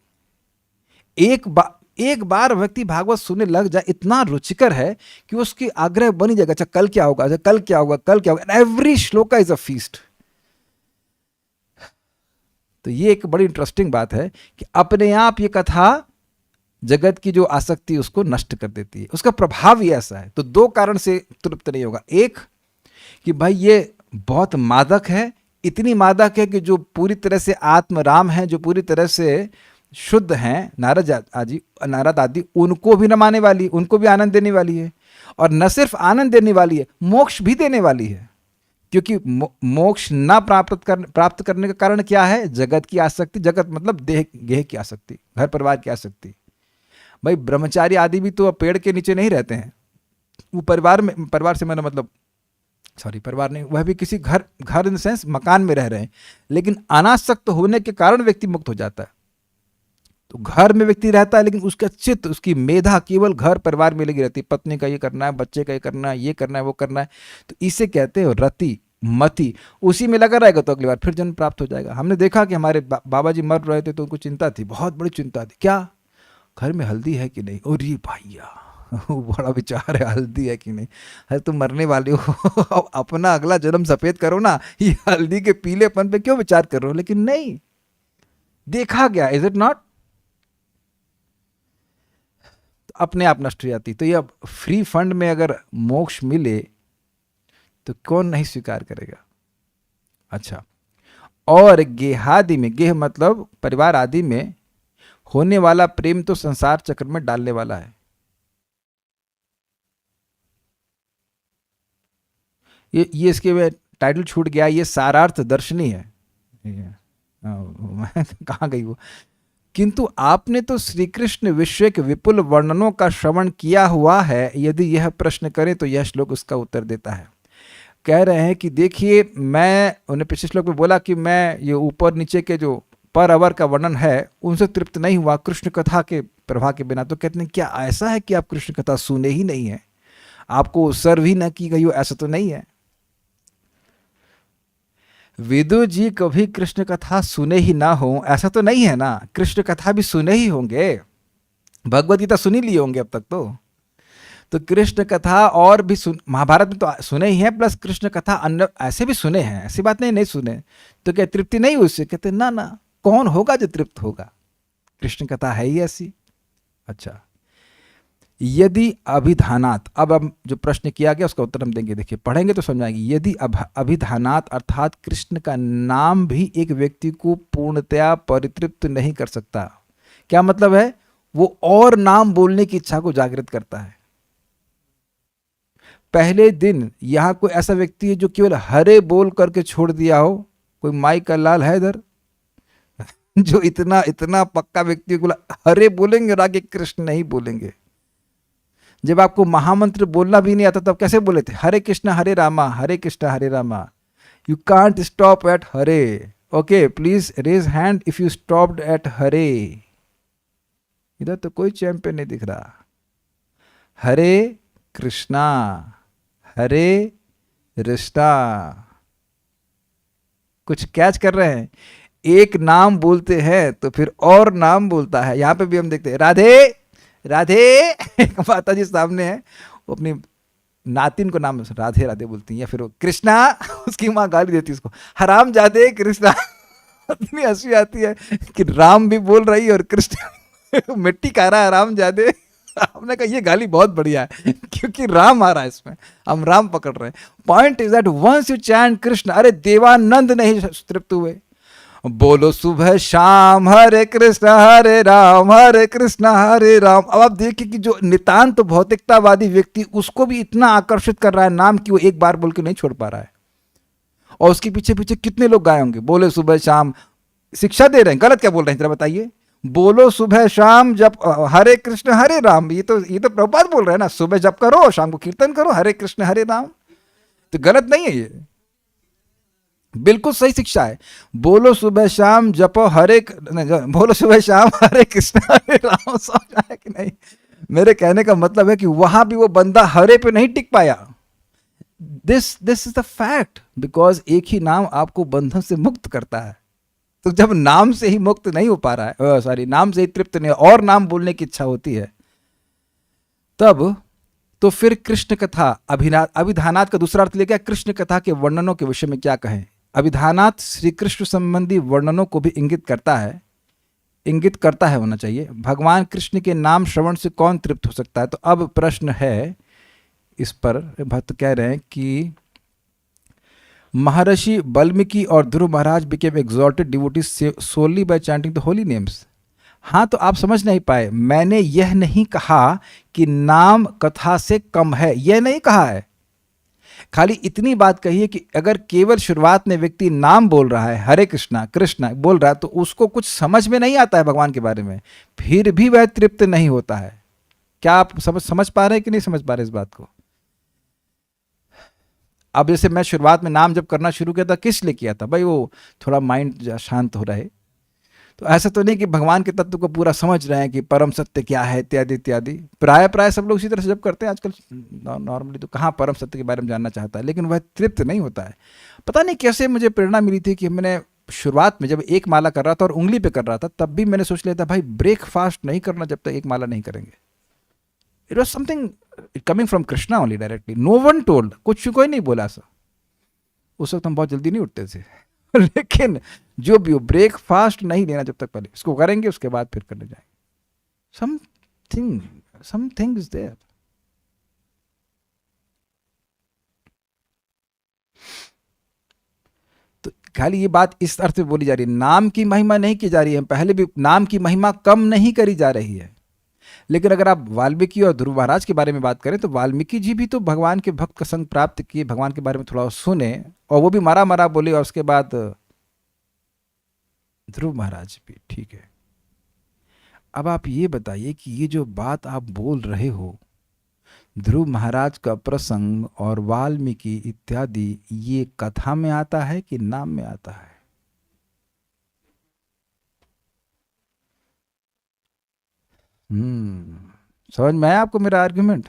एक बार व्यक्ति भागवत सुनने लग जाए, इतना रुचिकर है कि उसकी आग्रह बनी जाएगा, अच्छा कल क्या होगा, अच्छा कल क्या होगा, कल क्या होगा। Every shloka is a feast. तो ये एक बड़ी इंटरेस्टिंग बात है कि अपने आप ये कथा जगत की जो आसक्ति उसको नष्ट कर देती है, उसका प्रभाव ही ऐसा है। तो दो कारण से तृप्त नहीं होगा। एक कि भाई ये बहुत मादक है, इतनी मादक है कि जो पूरी तरह से आत्मराम है, जो पूरी तरह से शुद्ध हैं, नारद आदि, उनको भी नमाने वाली, उनको भी आनंद देने वाली है। और न सिर्फ आनंद देने वाली है, मोक्ष भी देने वाली है। क्योंकि मोक्ष ना प्राप्त करने का कारण क्या है? जगत की आसक्ति। जगत मतलब देह गेह की आसक्ति, घर परिवार की आसक्ति। भाई ब्रह्मचारी आदि भी तो पेड़ के नीचे नहीं रहते हैं, वो परिवार से मैंने मतलब परिवार नहीं, वह भी किसी घर इन सेंस मकान में रह रहे हैं, लेकिन अनासक्त होने के कारण व्यक्ति मुक्त हो जाता है। तो घर में व्यक्ति रहता है, लेकिन उसका चित्त, उसकी मेधा केवल घर परिवार में लगी रहती है, पत्नी का ये करना है, बच्चे का ये करना है, ये करना है, वो करना है। तो इसे कहते हैं रति मति। उसी में लगा रहेगा तो अगली बार फिर जन्म प्राप्त हो जाएगा। हमने देखा कि हमारे बाबा जी मर रहे थे तो उनको चिंता थी, बहुत बड़ी चिंता थी। क्या घर में हल्दी है कि नहीं? अरे भैया बड़ा विचार है, हल्दी है कि नहीं। अरे तुम मरने वाले हो अपना अगला जन्म सफेद करो ना, ये हल्दी के पीलेपन पे क्यों विचार कर रहे हो? लेकिन नहीं, देखा गया, इज इट नॉट, अपने आप नष्ट हो जाती। तो ये फ्री फंड में अगर मोक्ष मिले तो कौन नहीं स्वीकार करेगा। अच्छा, और गेहादि में, गेह मतलब परिवार आदि में होने वाला प्रेम तो संसार चक्र में डालने वाला है। ये इसके में टाइटल छूट गया, ये सारार्थ दर्शनी है। कहाँ गई वो? किंतु आपने तो श्री कृष्ण विषय के विपुल वर्णनों का श्रवण किया हुआ है, यदि यह प्रश्न करें तो यह श्लोक उसका उत्तर देता है। कह रहे हैं कि देखिए, मैं उन्हें पिछले श्लोक में बोला कि मैं ये ऊपर नीचे के जो पर अवर का वर्णन है उनसे तृप्त नहीं हुआ कृष्ण कथा के प्रभाव के बिना। तो कहते हैं क्या ऐसा है कि आप कृष्ण कथा सुने ही नहीं है, आपको सर्व ही न की गई हो? ऐसा तो नहीं है। विदुर जी कभी कृष्ण कथा सुने ही ना हो ऐसा तो नहीं है ना, कृष्ण कथा भी सुने ही होंगे, भगवत गीता सुनी लिए होंगे अब तक। तो कृष्ण कथा और भी महाभारत में तो सुने ही हैं, प्लस कृष्ण कथा अन्य ऐसे भी सुने हैं, ऐसी बात नहीं सुने। तो क्या तृप्ति नहीं हुई उससे? कहते ना ना, कौन होगा जो तृप्त होगा, कृष्ण कथा है ही ऐसी। अच्छा, यदि अभिधानात, अब जो प्रश्न किया गया उसका उत्तर हम देंगे, देखिए पढ़ेंगे तो समझाएंगे। यदि अभिधानात अर्थात कृष्ण का नाम भी एक व्यक्ति को पूर्णतया परितृप्त नहीं कर सकता। क्या मतलब है? वो और नाम बोलने की इच्छा को जागृत करता है। पहले दिन यहां कोई ऐसा व्यक्ति है जो केवल हरे बोल करके छोड़ दिया हो? कोई माई का लाल है इधर जो इतना इतना पक्का व्यक्ति को हरे बोलेंगे और आगे कृष्ण नहीं बोलेंगे? जब आपको महामंत्र बोलना भी नहीं आता तब कैसे बोले थे? Hare Krishna Hare Rama, Hare Krishna Hare Rama. You can't stop at Hare. Okay, please raise hand if you stopped at Hare. इधर तो कोई चैंपियन नहीं दिख रहा। हरे कृष्णा हरे कृष्णा, कुछ कैच कर रहे हैं? एक नाम बोलते हैं तो फिर और नाम बोलता है। यहां पे भी हम देखते हैं राधे राधे एक माता जी सामने है, वो अपनी नातिन को नाम राधे राधे बोलती हैं, या फिर वो कृष्णा उसकी माँ गाली देती है उसको, हराम जादे कृष्णा। इतनी हंसी आती है कि राम भी बोल रही है और कृष्ण मिट्टी खा रहा है हराम जादे। हमने कहा ये गाली बहुत बढ़िया है क्योंकि राम आ रहा है इसमें, हम राम पकड़ रहे हैं। Point is that once you chant Krishna, अरे देवानंद नहीं तृप्त हुए, बोलो सुबह शाम हरे कृष्ण हरे कृष्ण हरे राम। अब आप देखिए कि जो नितांत भौतिकतावादी व्यक्ति, उसको भी इतना आकर्षित कर रहा है नाम कि वो एक बार बोल के नहीं छोड़ पा रहा है। और उसके पीछे पीछे कितने लोग गाए होंगे, बोले सुबह शाम, शिक्षा दे रहे हैं, गलत क्या बोल रहे हैं जरा बताइए, बोलो सुबह शाम जब हरे कृष्ण हरे राम, ये तो प्रभुपाद बोल रहे हैं ना, सुबह जप करो शाम को कीर्तन करो, हरे कृष्ण हरे राम, तो गलत नहीं है, ये बिल्कुल सही शिक्षा है। बोलो सुबह शाम जपो बोलो सुबह शाम हरे कृष्ण हरे राम, समझ आया कि नहीं? मेरे कहने का मतलब है कि वहां भी वो बंदा हरे पे नहीं टिक पाया। This is the fact, because एक ही नाम आपको बंधन से मुक्त करता है। तो जब नाम से ही मुक्त नहीं हो पा रहा है, सॉरी, नाम से ही तृप्त नहीं, और नाम बोलने की इच्छा होती है, तब तो फिर कृष्ण कथा अभिधानात का दूसरा अर्थ लेकर कृष्ण कथा के वर्णनों के विषय में क्या कहें। अभिधानात श्री कृष्ण संबंधी वर्णनों को भी इंगित करता है होना चाहिए। भगवान कृष्ण के नाम श्रवण से कौन तृप्त हो सकता है? तो अब प्रश्न है इस पर, भक्त कह रहे हैं कि महर्षि वाल्मीकि और Dhruva Maharaj became exalted devotees solely by chanting the holy names. हाँ, तो आप समझ नहीं पाए, मैंने यह नहीं कहा कि नाम कथा से कम है, यह नहीं कहा है। खाली इतनी बात कही है कि अगर केवल शुरुआत में व्यक्ति नाम बोल रहा है, हरे कृष्णा कृष्णा बोल रहा है, तो उसको कुछ समझ में नहीं आता है भगवान के बारे में, फिर भी वह तृप्त नहीं होता है। क्या आप समझ पा रहे हैं कि नहीं समझ पा रहे इस बात को? अब जैसे मैं शुरुआत में नाम जब करना शुरू किया था, किस लिए किया था भाई? वो थोड़ा माइंड शांत हो रहा है। तो ऐसा तो नहीं कि भगवान के तत्व को पूरा समझ रहे हैं कि परम सत्य क्या है इत्यादि इत्यादि। प्राय सब लोग इसी तरह से जब करते हैं आजकल नॉर्मली, तो कहाँ परम सत्य के बारे में जानना चाहता है, लेकिन वह तृप्त नहीं होता है। पता नहीं कैसे मुझे प्रेरणा मिली थी कि मैंने शुरुआत में जब एक माला कर रहा था और उंगली पे कर रहा था, तब भी मैंने सोच लिया था भाई ब्रेकफास्ट नहीं करना जब तक एक माला नहीं करेंगे। It was something coming from Krishna only directly, no one told, कुछ कोई नहीं बोला सा। उस वक्त हम बहुत जल्दी नहीं उठते थे लेकिन जो भी हो, ब्रेकफास्ट नहीं लेना जब तक, पहले इसको करेंगे उसके बाद फिर करने जाएंगे। Something is there. तो खाली ये बात इस अर्थ में बोली जा रही है, नाम की महिमा नहीं की जा रही है, पहले भी नाम की महिमा कम नहीं करी जा रही है। लेकिन अगर आप वाल्मीकि और ध्रुव महाराज के बारे में बात करें, तो वाल्मीकि जी भी तो भगवान के भक्त का संग प्राप्त किए, भगवान के बारे में थोड़ा सुने, और वो भी मारा बोले, और उसके बाद ध्रुव महाराज भी, ठीक है। अब आप ये बताइए कि ये जो बात आप बोल रहे हो, ध्रुव महाराज का प्रसंग और वाल्मीकि इत्यादि, ये कथा में आता है कि नाम में आता है? समझ में आया आपको मेरा आर्ग्यूमेंट?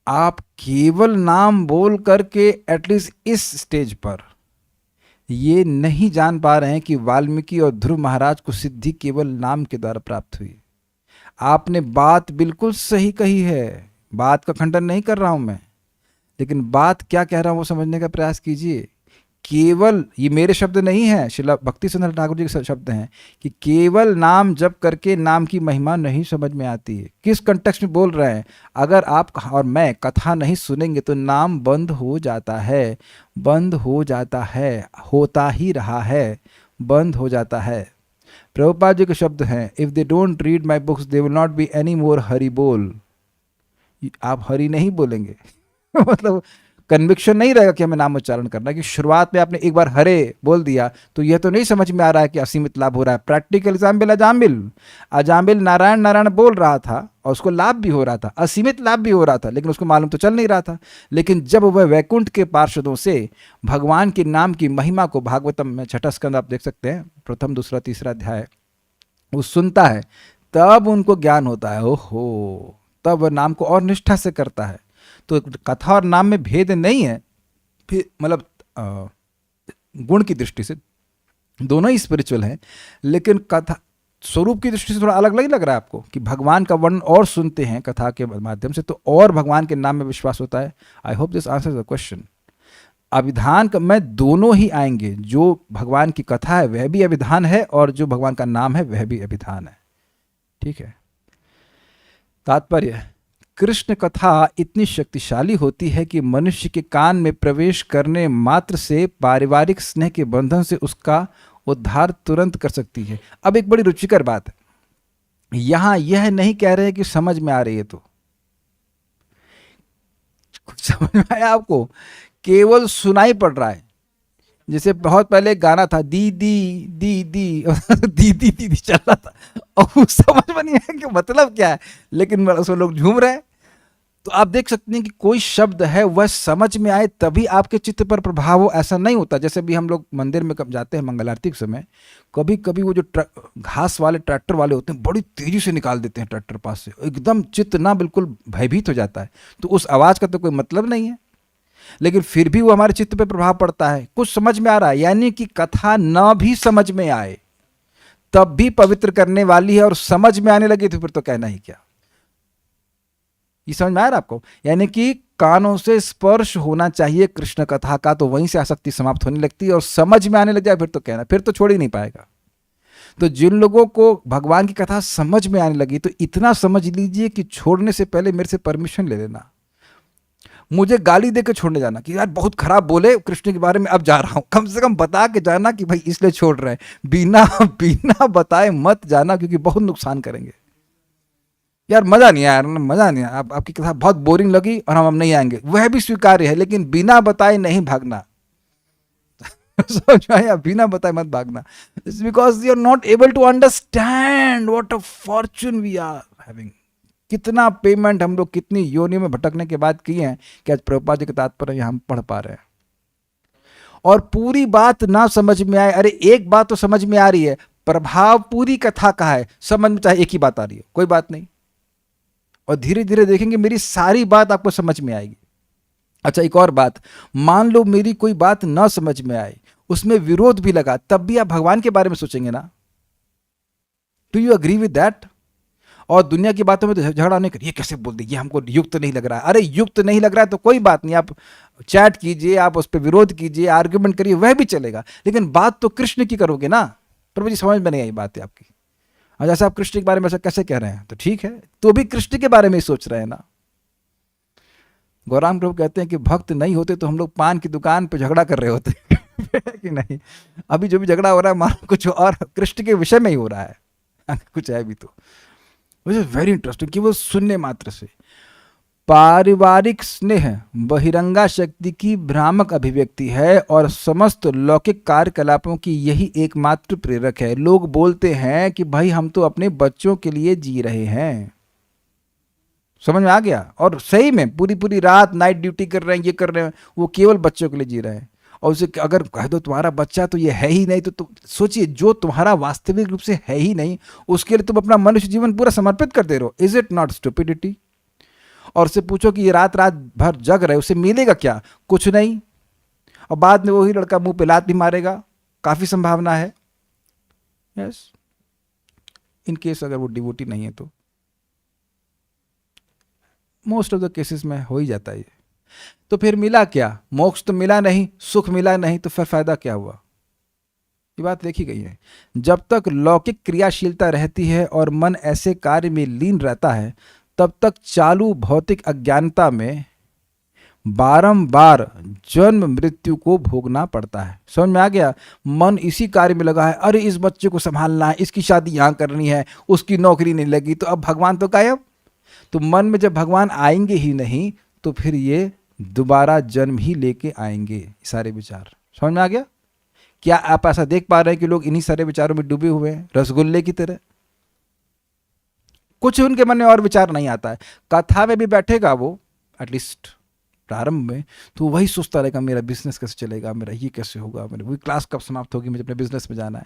आप केवल नाम बोल करके एटलीस्ट इस स्टेज पर ये नहीं जान पा रहे हैं कि वाल्मीकि और ध्रुव महाराज को सिद्धि केवल नाम के द्वारा प्राप्त हुई। आपने बात बिल्कुल सही कही है, बात का खंडन नहीं कर रहा हूं मैं, लेकिन बात क्या कह रहा हूं वो समझने का प्रयास कीजिए। केवल, ये मेरे शब्द नहीं है, श्रील भक्ति सिद्धांत ठाकुर जी के शब्द हैं कि केवल नाम जप करके नाम की महिमा नहीं समझ में आती है। किस कंटेक्स्ट में बोल रहे हैं? अगर आप और मैं कथा नहीं सुनेंगे तो नाम बंद हो जाता है, बंद हो जाता है, होता ही रहा है, बंद हो जाता है। प्रभुपाद जी के शब्द हैं, if they don't read my books they will not be any more Hari बोल। आप हरि नहीं बोलेंगे मतलब कन्विक्शन नहीं रहेगा कि हमें नाम उच्चारण करना, कि शुरुआत में आपने एक बार हरे बोल दिया तो यह तो नहीं समझ में आ रहा है कि असीमित लाभ हो रहा है। प्रैक्टिकल एग्जाम्पल अजामिल नारायण नारायण बोल रहा था और उसको लाभ भी हो रहा था, असीमित लाभ भी हो रहा था, लेकिन उसको मालूम तो चल नहीं रहा था। लेकिन जब वह वैकुंठ के पार्षदों से भगवान के नाम की महिमा को, भागवतम में 6ठा स्कंद आप देख सकते हैं, प्रथम दूसरा तीसरा अध्याय, वो सुनता है, तब उनको ज्ञान होता है। ओहो, तब वह नाम को और निष्ठा से करता है। तो कथा और नाम में भेद नहीं है, फिर मतलब गुण की दृष्टि से दोनों ही स्पिरिचुअल हैं, लेकिन कथा स्वरूप की दृष्टि से थोड़ा अलग अलग लग रहा है आपको कि भगवान का वर्णन और सुनते हैं कथा के माध्यम से, तो और भगवान के नाम में विश्वास होता है। I hope this answers the question. अभिधान में दोनों ही आएंगे, जो भगवान की कथा है वह भी अभिधान है, और जो भगवान का नाम है वह भी अभिधान है। ठीक है। तात्पर्य, कृष्ण कथा इतनी शक्तिशाली होती है कि मनुष्य के कान में प्रवेश करने मात्र से पारिवारिक स्नेह के बंधन से उसका उद्धार तुरंत कर सकती है। अब एक बड़ी रुचिकर बात है, यहां यह नहीं कह रहे कि समझ में आ रही है, तो कुछ समझ में आया आपको केवल सुनाई पड़ रहा है। जैसे बहुत पहले एक गाना था, दीदी दीदी दीदी दीदी चल रहा था, और उस समझ में नहीं आया कि मतलब क्या है, लेकिन उसमें लोग झूम रहे हैं। तो आप देख सकते हैं कि कोई शब्द है वह समझ में आए तभी आपके चित्त पर प्रभाव हो, ऐसा नहीं होता। जैसे भी हम लोग मंदिर में कब जाते हैं मंगल आरती के समय, कभी कभी वो जो घास वाले ट्रैक्टर वाले होते हैं बड़ी तेजी से निकाल देते हैं ट्रैक्टर पास से, एकदम चित्त ना बिल्कुल भयभीत हो जाता है। तो उस आवाज़ का तो कोई मतलब नहीं है, लेकिन फिर भी वो हमारे चित्त पे प्रभाव पड़ता है, कुछ समझ में आ रहा है। यानी कि कथा न भी समझ में आए तब भी पवित्र करने वाली है, और समझ में आने लगी तो फिर तो कहना ही क्या। ये समझ में आ रहा है आपको? यानी कि कानों से स्पर्श होना चाहिए कृष्ण कथा का, तो वहीं से आसक्ति समाप्त होने लगती है, और समझ में आने लग जाए फिर तो कहना, फिर तो छोड़ ही नहीं पाएगा। तो जिन लोगों को भगवान की कथा समझ में आने लगी, तो इतना समझ लीजिए कि छोड़ने से पहले मेरे से परमिशन ले लेना, मुझे गाली देकर छोड़ने जाना कि यार बहुत खराब बोले कृष्ण के बारे में, अब जा रहा हूं। कम से कम बता के जाना कि भाई इसलिए छोड़ रहे हैं। बिना बिना बताए मत जाना, क्योंकि बहुत नुकसान करेंगे। यार मजा नहीं आया, यार मजा नहीं आया, आपकी कथा बहुत बोरिंग लगी और हम अब नहीं आएंगे, वह भी स्वीकार्य है, लेकिन बिना बताए नहीं भागना। समझ आया? बिना बताए मत भागना। It's because you are not able to understand what a fortune we are having. कितना पेमेंट हम लोग कितनी योनियों में भटकने के बाद किए हैं कि आज प्रभुपाद जी के तात्पर्य यहाँ हम पढ़ पा रहे हैं। और पूरी बात ना समझ में आए, अरे एक बात तो समझ में आ रही है, प्रभाव पूरी कथा का है, समझ में चाहे एक ही बात आ रही है, कोई बात नहीं, और धीरे धीरे देखेंगे मेरी सारी बात आपको समझ में आएगी। अच्छा एक और बात, मान लो मेरी कोई बात ना समझ में आए, उसमें विरोध भी लगा, तब भी आप भगवान के बारे में सोचेंगे ना। Do you agree with that? और दुनिया की बातों में तो झगड़ा नहीं करिए, ये कैसे बोल दी, ये हमको युक्त नहीं लग रहा है। अरे युक्त नहीं लग रहा है तो कोई बात नहीं, आप चैट कीजिए, आप उस पर विरोध कीजिए, आर्ग्यूमेंट करिए, वह भी चलेगा, लेकिन बात तो कृष्ण की करोगे ना। प्रभु जी समझ में नहीं आई बात है आपकी। और जैसे आप कृष्ण के बारे में ऐसा कैसे कह रहे हैं, तो ठीक है, तो भी कृष्ण के बारे में ही सोच रहे हैं ना। गौरांग प्रभु कहते हैं कि भक्त नहीं होते तो हम लोग पान की दुकान पे झगड़ा कर रहे होते कि नहीं। अभी जो भी झगड़ा हो रहा है मानो कुछ और कृष्ण के विषय में ही हो रहा है, कुछ है भी तो। वेरी इंटरेस्टिंग कि वो सुनने मात्र से। पारिवारिक स्नेह बहिरंगा शक्ति की भ्रामक अभिव्यक्ति है और समस्त लौकिक कार्यकलापों की यही एकमात्र प्रेरक है। लोग बोलते हैं कि भाई हम तो अपने बच्चों के लिए जी रहे हैं, समझ में आ गया, और सही में पूरी पूरी रात नाइट ड्यूटी कर रहे हैं, ये कर रहे हैं, वो केवल बच्चों के लिए जी रहे हैं। और उसे अगर कह दो तुम्हारा बच्चा तो ये है ही नहीं, तो सोचिए जो तुम्हारा वास्तविक रूप से है ही नहीं, उसके लिए तुम अपना मनुष्य जीवन पूरा समर्पित कर दे रहे हो। Is it not stupidity? और उससे पूछो कि ये रात रात भर जग रहे, उसे मिलेगा क्या? कुछ नहीं, और बाद में वही लड़का मुंह पे लात भी मारेगा, काफी संभावना है। यस, इन केस अगर वो डिवोटी नहीं है तो मोस्ट ऑफ द केसेस में हो ही जाता है। तो फिर मिला क्या? मोक्ष तो मिला नहीं, सुख मिला नहीं, तो फिर फायदा क्या हुआ? ये बात देखी गई है। जब तक लौकिक क्रियाशीलता रहती है और मन ऐसे कार्य में लीन रहता है, तब तक चालू भौतिक अज्ञानता में बारंबार जन्म मृत्यु को भोगना पड़ता है। समझ में आ गया? मन इसी कार्य में लगा है, अरे इस बच्चे को संभालना है, इसकी शादी यहाँ करनी है, उसकी नौकरी नहीं लगी तो अब भगवान तो गायब। तो मन में जब भगवान आएंगे ही नहीं तो फिर ये दोबारा जन्म ही लेके आएंगे सारे विचार। समझ में आ गया? क्या आप ऐसा देख पा रहे हैं कि लोग इन्हीं सारे विचारों में डूबे हुए हैं रसगुल्ले की तरह? कुछ उनके मन में और विचार नहीं आता है। कथा में भी बैठेगा वो एटलीस्ट प्रारंभ में, तो वही सोचता रहेगा मेरा बिजनेस कैसे चलेगा, मेरा ये कैसे होगा, मेरी वही क्लास कब समाप्त होगी, मुझे अपने बिजनेस में जाना है।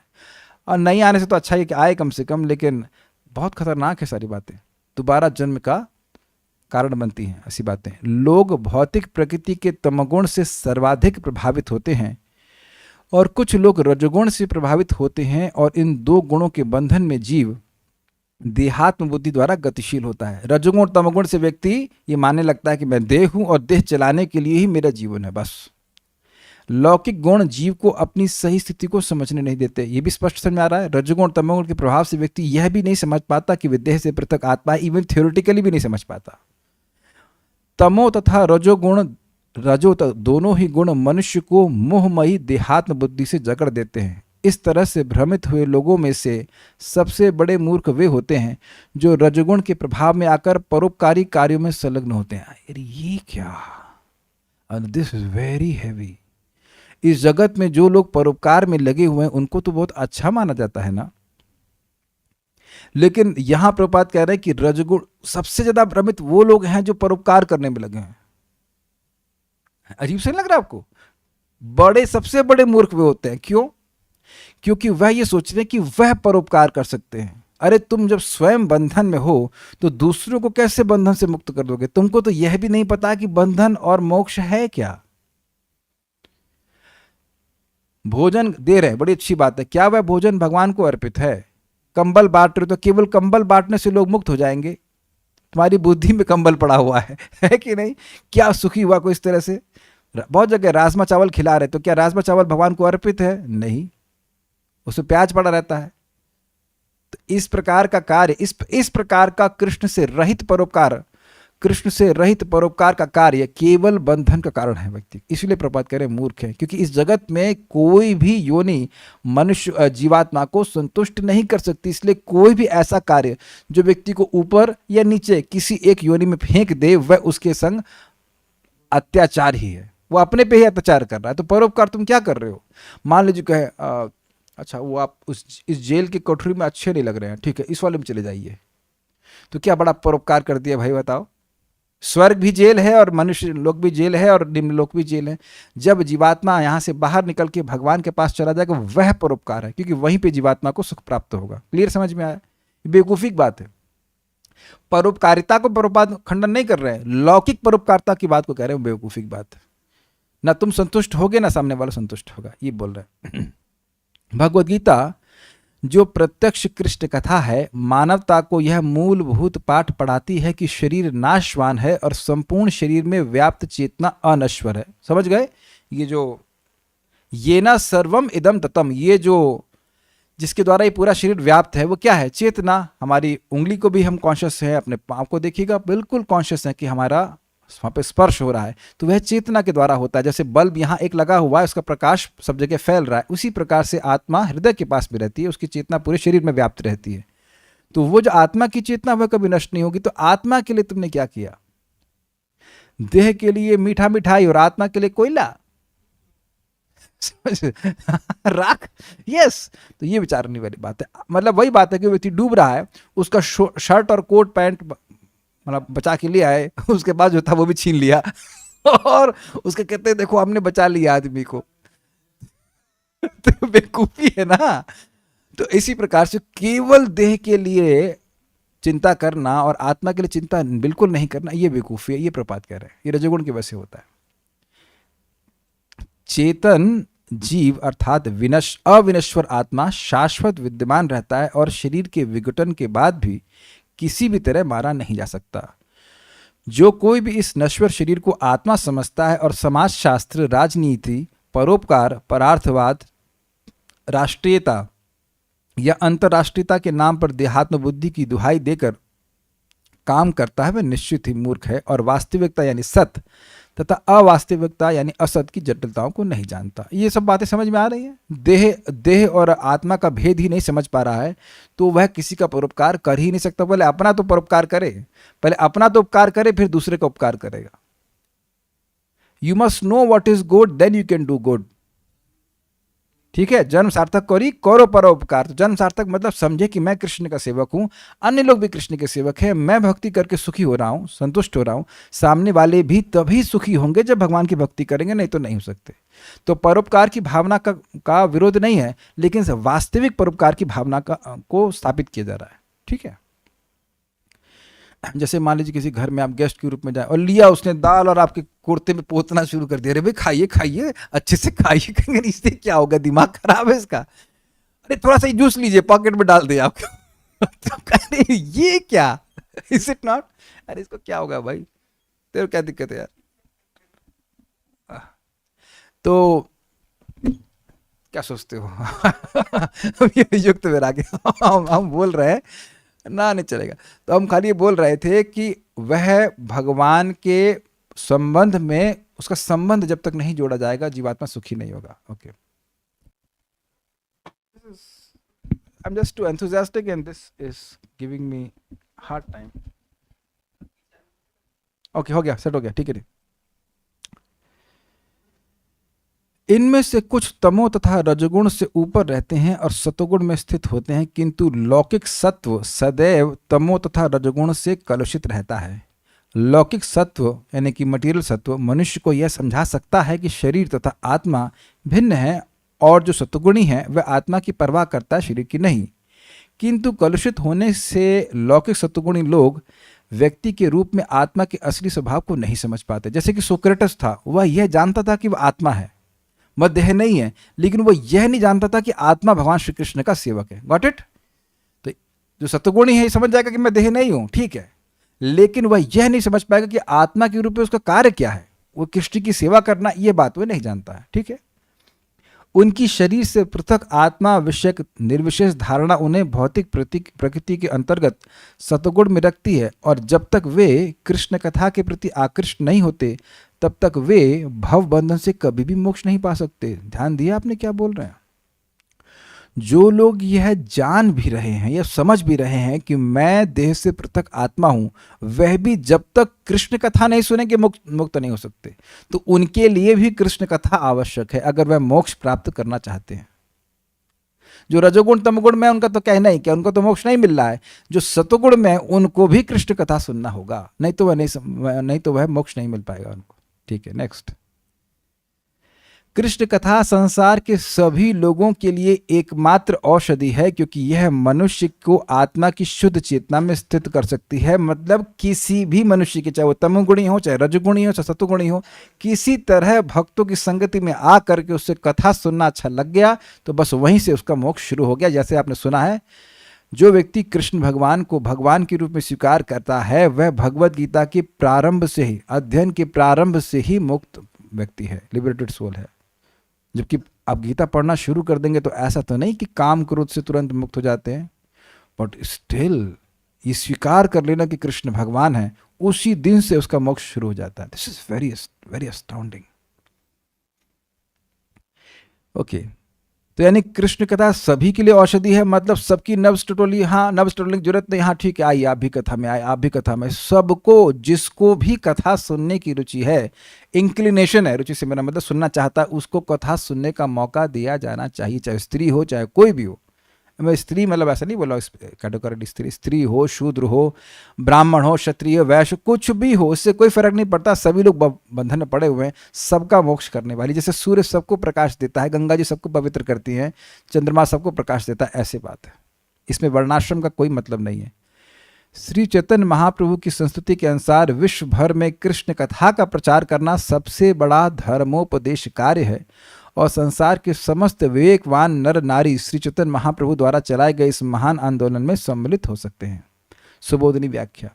और नहीं आने से तो अच्छा है कि आए कम से कम, लेकिन बहुत खतरनाक है सारी बातें, दोबारा जन्म का कारण बनती हैं ऐसी बातें। लोग भौतिक प्रकृति के तमगुण से सर्वाधिक प्रभावित होते हैं और कुछ लोग रजोगुण से प्रभावित होते हैं, और इन दो गुणों के बंधन में जीव देहात्म बुद्धि द्वारा गतिशील होता है। रजोगुण तमगुण से व्यक्ति ये मानने लगता है कि मैं देह हूं और देह चलाने के लिए ही मेरा जीवन है बस। लौकिक गुण जीव को अपनी सही स्थिति को समझने नहीं देते। ये भी स्पष्ट समझ में आ रहा है। रजोगुण तमोगुण के प्रभाव से व्यक्ति यह भी नहीं समझ पाता कि वे देह से पृथक आत्मा है, इवन थ्योरेटिकली भी नहीं समझ पाता। तमो तथा रजोगुण दोनों ही गुण मनुष्य को मोहमयी देहात्म बुद्धि से जकड़ देते हैं। इस तरह से भ्रमित हुए लोगों में से सबसे बड़े मूर्ख वे होते हैं जो रजोगुण के प्रभाव में आकर परोपकारी कार्यों में संलग्न होते हैं। अरे ये क्या, and this is very heavy. इस जगत में जो लोग परोपकार में लगे हुए हैं उनको तो बहुत अच्छा माना जाता है ना, लेकिन यहां प्रभुपाद कह रहे हैं कि रजगुण सबसे ज्यादा भ्रमित वो लोग हैं जो परोपकार करने में लगे हैं। अजीब से नहीं लग रहा आपको? बड़े सबसे बड़े मूर्ख वे होते हैं। क्यों? क्योंकि वह ये सोच रहे हैं कि वह परोपकार कर सकते हैं। अरे तुम जब स्वयं बंधन में हो तो दूसरों को कैसे बंधन से मुक्त कर दोगे? तुमको तो यह भी नहीं पता कि बंधन और मोक्ष है क्या। भोजन दे रहे हैं, बड़ी अच्छी बात है, क्या वह भोजन भगवान को अर्पित है? कंबल बांट रहे हो तो केवल कंबल बांटने से लोग मुक्त हो जाएंगे? तुम्हारी बुद्धि में कंबल पड़ा हुआ है कि नहीं? क्या सुखी हुआ कोई इस तरह से? बहुत जगह राजमा चावल खिला रहे, तो क्या राजमा चावल भगवान को अर्पित है? नहीं, उसमें प्याज पड़ा रहता है। तो इस प्रकार का कार्य, इस प्रकार का कृष्ण से रहित परोपकार, कृष्ण से रहित परोपकार का कार्य केवल बंधन का कारण है व्यक्ति। इसलिए प्रपात करें मूर्ख है, क्योंकि इस जगत में कोई भी योनि मनुष्य जीवात्मा को संतुष्ट नहीं कर सकती। इसलिए कोई भी ऐसा कार्य जो व्यक्ति को ऊपर या नीचे किसी एक योनि में फेंक दे, वह उसके संग अत्याचार ही है, वो अपने पे ही अत्याचार कर रहा है। तो परोपकार तुम क्या कर रहे हो? मान लीजिए कहे अच्छा वो आप इस जेल की कोठरी में अच्छे नहीं लग रहे हैं, ठीक है, इस वाले में चले जाइए। तो क्या बड़ा परोपकार कर दिया भाई, बताओ? स्वर्ग भी जेल है और मनुष्य लोक भी जेल है और निम्न लोक भी जेल है। जब जीवात्मा यहां से बाहर निकल के भगवान के पास चला जाएगा, वह परोपकार है, क्योंकि वहीं पे जीवात्मा को सुख प्राप्त होगा। क्लियर समझ में आया? बेवकूफी की बात है। परोपकारिता को प्रभुपाद खंडन नहीं कर रहे हैं, लौकिक परोपकारिता की बात को कह रहे हैं, बेवकूफी की बात है। ना तुम संतुष्ट होगे ना सामने वाला संतुष्ट होगा, ये बोल रहे हैं। भगवद गीता जो प्रत्यक्ष कृष्ण कथा है, मानवता को यह मूलभूत पाठ पढ़ाती है कि शरीर नाशवान है और संपूर्ण शरीर में व्याप्त चेतना अनश्वर है। समझ गए? ये जो ये ना सर्वम इदम ततम, ये जो जिसके द्वारा ये पूरा शरीर व्याप्त है, वो क्या है? चेतना। हमारी उंगली को भी हम कॉन्शियस है, अपने पाँव को देखिएगा बिल्कुल कॉन्शियस है कि हमारा वहाँ पे स्पर्श हो रहा है, तो वह चेतना के द्वारा होता है। जैसे बल्ब यहाँ एक लगा हुआ है, उसका प्रकाश सब जगह फैल रहा है, उसी प्रकार से आत्मा हृदय के पास भी रहती है, उसकी चेतना पूरे शरीर में व्याप्त रहती है। तो वो जो आत्मा की चेतना वह कभी नष्ट नहीं होगी। तो आत्मा के लिए तुमने क्या किया? देह के लिए मीठा मिठाई और आत्मा के लिए कोयला राख। यस, तो ये विचारने वाली बात है। मतलब वही बात है कि व्यक्ति डूब रहा है, उसका शर्ट और कोट पैंट मतलब बचा के ले आए, उसके बाद जो था वो भी छीन लिया और उसके कहते हैं देखो हमने बचा लिया आदमी को। तो बेवकूफी है ना। तो इसी प्रकार से केवल देह के लिए चिंता करना और आत्मा के लिए चिंता बिल्कुल नहीं करना, ये बेवकूफी है। ये प्रपात कह रहे हैं, ये रजोगुण की वजह से होता है। चेतन जीव अर्थात अविनश्वर आत्मा शाश्वत विद्यमान रहता है और शरीर के विघटन के बाद भी किसी भी तरह मारा नहीं जा सकता। जो कोई भी इस नश्वर शरीर को आत्मा समझता है और समाजशास्त्र, राजनीति, परोपकार, परार्थवाद, राष्ट्रीयता या अंतर्राष्ट्रीयता के नाम पर देहात्म बुद्धि की दुहाई देकर काम करता है, वह निश्चित ही मूर्ख है और वास्तविकता यानी सत्य तथा अवास्तविकता यानी असत की जटिलताओं को नहीं जानता। ये सब बातें समझ में आ रही हैं? देह और आत्मा का भेद ही नहीं समझ पा रहा है तो वह किसी का परोपकार कर ही नहीं सकता। पहले अपना तो परोपकार करे, पहले अपना तो उपकार करे, फिर दूसरे का उपकार करेगा। You must know what is good, then you can do good. ठीक है, जन्म सार्थक करो परोपकार। तो जन्म सार्थक मतलब समझे कि मैं कृष्ण का सेवक हूं, अन्य लोग भी कृष्ण के सेवक हैं, मैं भक्ति करके सुखी हो रहा हूं, संतुष्ट हो रहा हूं, सामने वाले भी तभी सुखी होंगे जब भगवान की भक्ति करेंगे, नहीं तो नहीं हो सकते। तो परोपकार की भावना का विरोध नहीं है, लेकिन वास्तविक परोपकार की भावना को स्थापित किया जा रहा है। ठीक है, जैसे मान लीजिए किसी घर में आप गेस्ट के रूप में जाए और लिया उसने दाल और आपके कुर्ते में पोतना शुरू कर दिया, अरे भाई खाइए खाइए अच्छे से खाइए, कहेंगे इससे क्या होगा, दिमाग खराब है इसका, अरे थोड़ा सा जूस लीजिए पॉकेट में डाल दे आपको। तो कह ये क्या, इज इट नॉट? अरे इसको क्या होगा भाई, तेरे क्या दिक्कत है यार? तो क्या सोचते हो? ये युक्त में आगे हम बोल रहे हैं ना, नहीं चलेगा। तो हम खाली ये बोल रहे थे कि वह भगवान के संबंध में, उसका संबंध जब तक नहीं जोड़ा जाएगा जीवात्मा सुखी नहीं होगा। Okay, I am just too enthusiastic and this is giving me hard time. Okay, हो गया, सेट हो गया, ठीक है। इनमें से कुछ तमो तथा रजगुण से ऊपर रहते हैं और सतोगुण में स्थित होते हैं, किंतु लौकिक सत्व सदैव तमो तथा रजगुण से कलुषित रहता है। लौकिक सत्व यानी कि मटेरियल सत्व मनुष्य को यह समझा सकता है कि शरीर तथा आत्मा भिन्न है, और जो सत्वगुणी है वह आत्मा की परवाह करता है, शरीर की नहीं। किंतु कलुषित होने से लौकिक सत्वगुणी लोग व्यक्ति के रूप में आत्मा के असली स्वभाव को नहीं समझ पाते। जैसे कि सोक्रेटस था, वह यह जानता था कि वह आत्मा है, वह देह नहीं है, लेकिन वह यह नहीं जानता था कि आत्मा भगवान श्री कृष्ण का सेवक है। Got it? तो जो सत्वगुणी है समझ जाएगा कि मैं देह नहीं हूं, ठीक है, लेकिन वह यह नहीं समझ पाएगा कि आत्मा के रूप में उसका कार्य क्या है, वो कृष्ण की सेवा करना, यह बात वह नहीं जानता है। ठीक है, उनकी शरीर से पृथक आत्मा विषयक निर्विशेष धारणा उन्हें भौतिक प्रकृति के अंतर्गत सतगुण में रखती है, और जब तक वे कृष्ण कथा के प्रति आकृष्ट नहीं होते तब तक वे भव बंधन से कभी भी मोक्ष नहीं पा सकते। ध्यान दिया आपने क्या बोल रहे हैं? जो लोग यह जान भी रहे हैं या समझ भी रहे हैं कि मैं देह से पृथक आत्मा हूं, वह भी जब तक कृष्ण कथा नहीं सुनेंगे मुक्त नहीं हो सकते। तो उनके लिए भी कृष्ण कथा आवश्यक है अगर वह मोक्ष प्राप्त करना चाहते हैं। जो रजोगुण तमगुण में उनका तो कहना ही क्या, उनको तो मोक्ष नहीं मिल रहा है। जो सतोगुण में उनको भी कृष्ण कथा सुनना होगा, नहीं तो वह मोक्ष नहीं मिल पाएगा उनको। ठीक है, नेक्स्ट। कृष्ण कथा संसार के सभी लोगों के लिए एकमात्र औषधि है, क्योंकि यह मनुष्य को आत्मा की शुद्ध चेतना में स्थित कर सकती है। मतलब किसी भी मनुष्य की, चाहे वो तमोगुणी हो, चाहे रजगुणी हो, चाहे सतोगुणी हो, किसी तरह भक्तों की संगति में आकर के उससे कथा सुनना अच्छा लग गया तो बस वहीं से उसका मोक्ष शुरू हो गया। जैसे आपने सुना है, जो व्यक्ति कृष्ण भगवान को भगवान के रूप में स्वीकार करता है वह भगवत गीता के प्रारंभ से ही, अध्ययन के प्रारंभ से ही मुक्त व्यक्ति है, लिबरेटेड सोल है। जबकि आप गीता पढ़ना शुरू कर देंगे तो ऐसा तो नहीं कि काम क्रोध से तुरंत मुक्त हो जाते हैं, बट स्टिल ये स्वीकार कर लेना कि कृष्ण भगवान है, उसी दिन से उसका मोक्ष शुरू हो जाता है। This is very very astounding. Okay, तो यानी कृष्ण कथा सभी के लिए औषधि है, मतलब सबकी नब्ज टटोली, हाँ नब्ज टटोलने की जरूरत नहीं, हाँ ठीक है आइए आप भी कथा में, आए आप भी कथा में। सबको, जिसको भी कथा सुनने की रुचि है, इंक्लिनेशन है, रुचि से मेरा मतलब सुनना चाहता है, उसको कथा सुनने का मौका दिया जाना चाहिए, चाहे स्त्री हो चाहे कोई भी हो। मैं स्त्री मतलब ऐसा नहीं बोला कैटेगोरी, स्त्री हो, शूद्र हो, ब्राह्मण हो, क्षत्रिय, वैश्य, कुछ भी हो, इससे कोई फर्क नहीं पड़ता। सभी लोग बंधन में पड़े हुए हैं, सबका मोक्ष करने वाली। जैसे सूर्य सबको प्रकाश देता है, गंगा जी सबको पवित्र करती हैं, चंद्रमा सबको प्रकाश देता है, ऐसे बात है। इसमें वर्णाश्रम का कोई मतलब नहीं है। श्री चैतन्य महाप्रभु की संस्तुति के अनुसार विश्व भर में कृष्ण कथा का प्रचार करना सबसे बड़ा धर्मोपदेश कार्य है, और संसार के समस्त विवेकवान नर नारी श्री चैतन्य महाप्रभु द्वारा चलाए गए इस महान आंदोलन में सम्मिलित हो सकते हैं। सुबोधनी व्याख्या।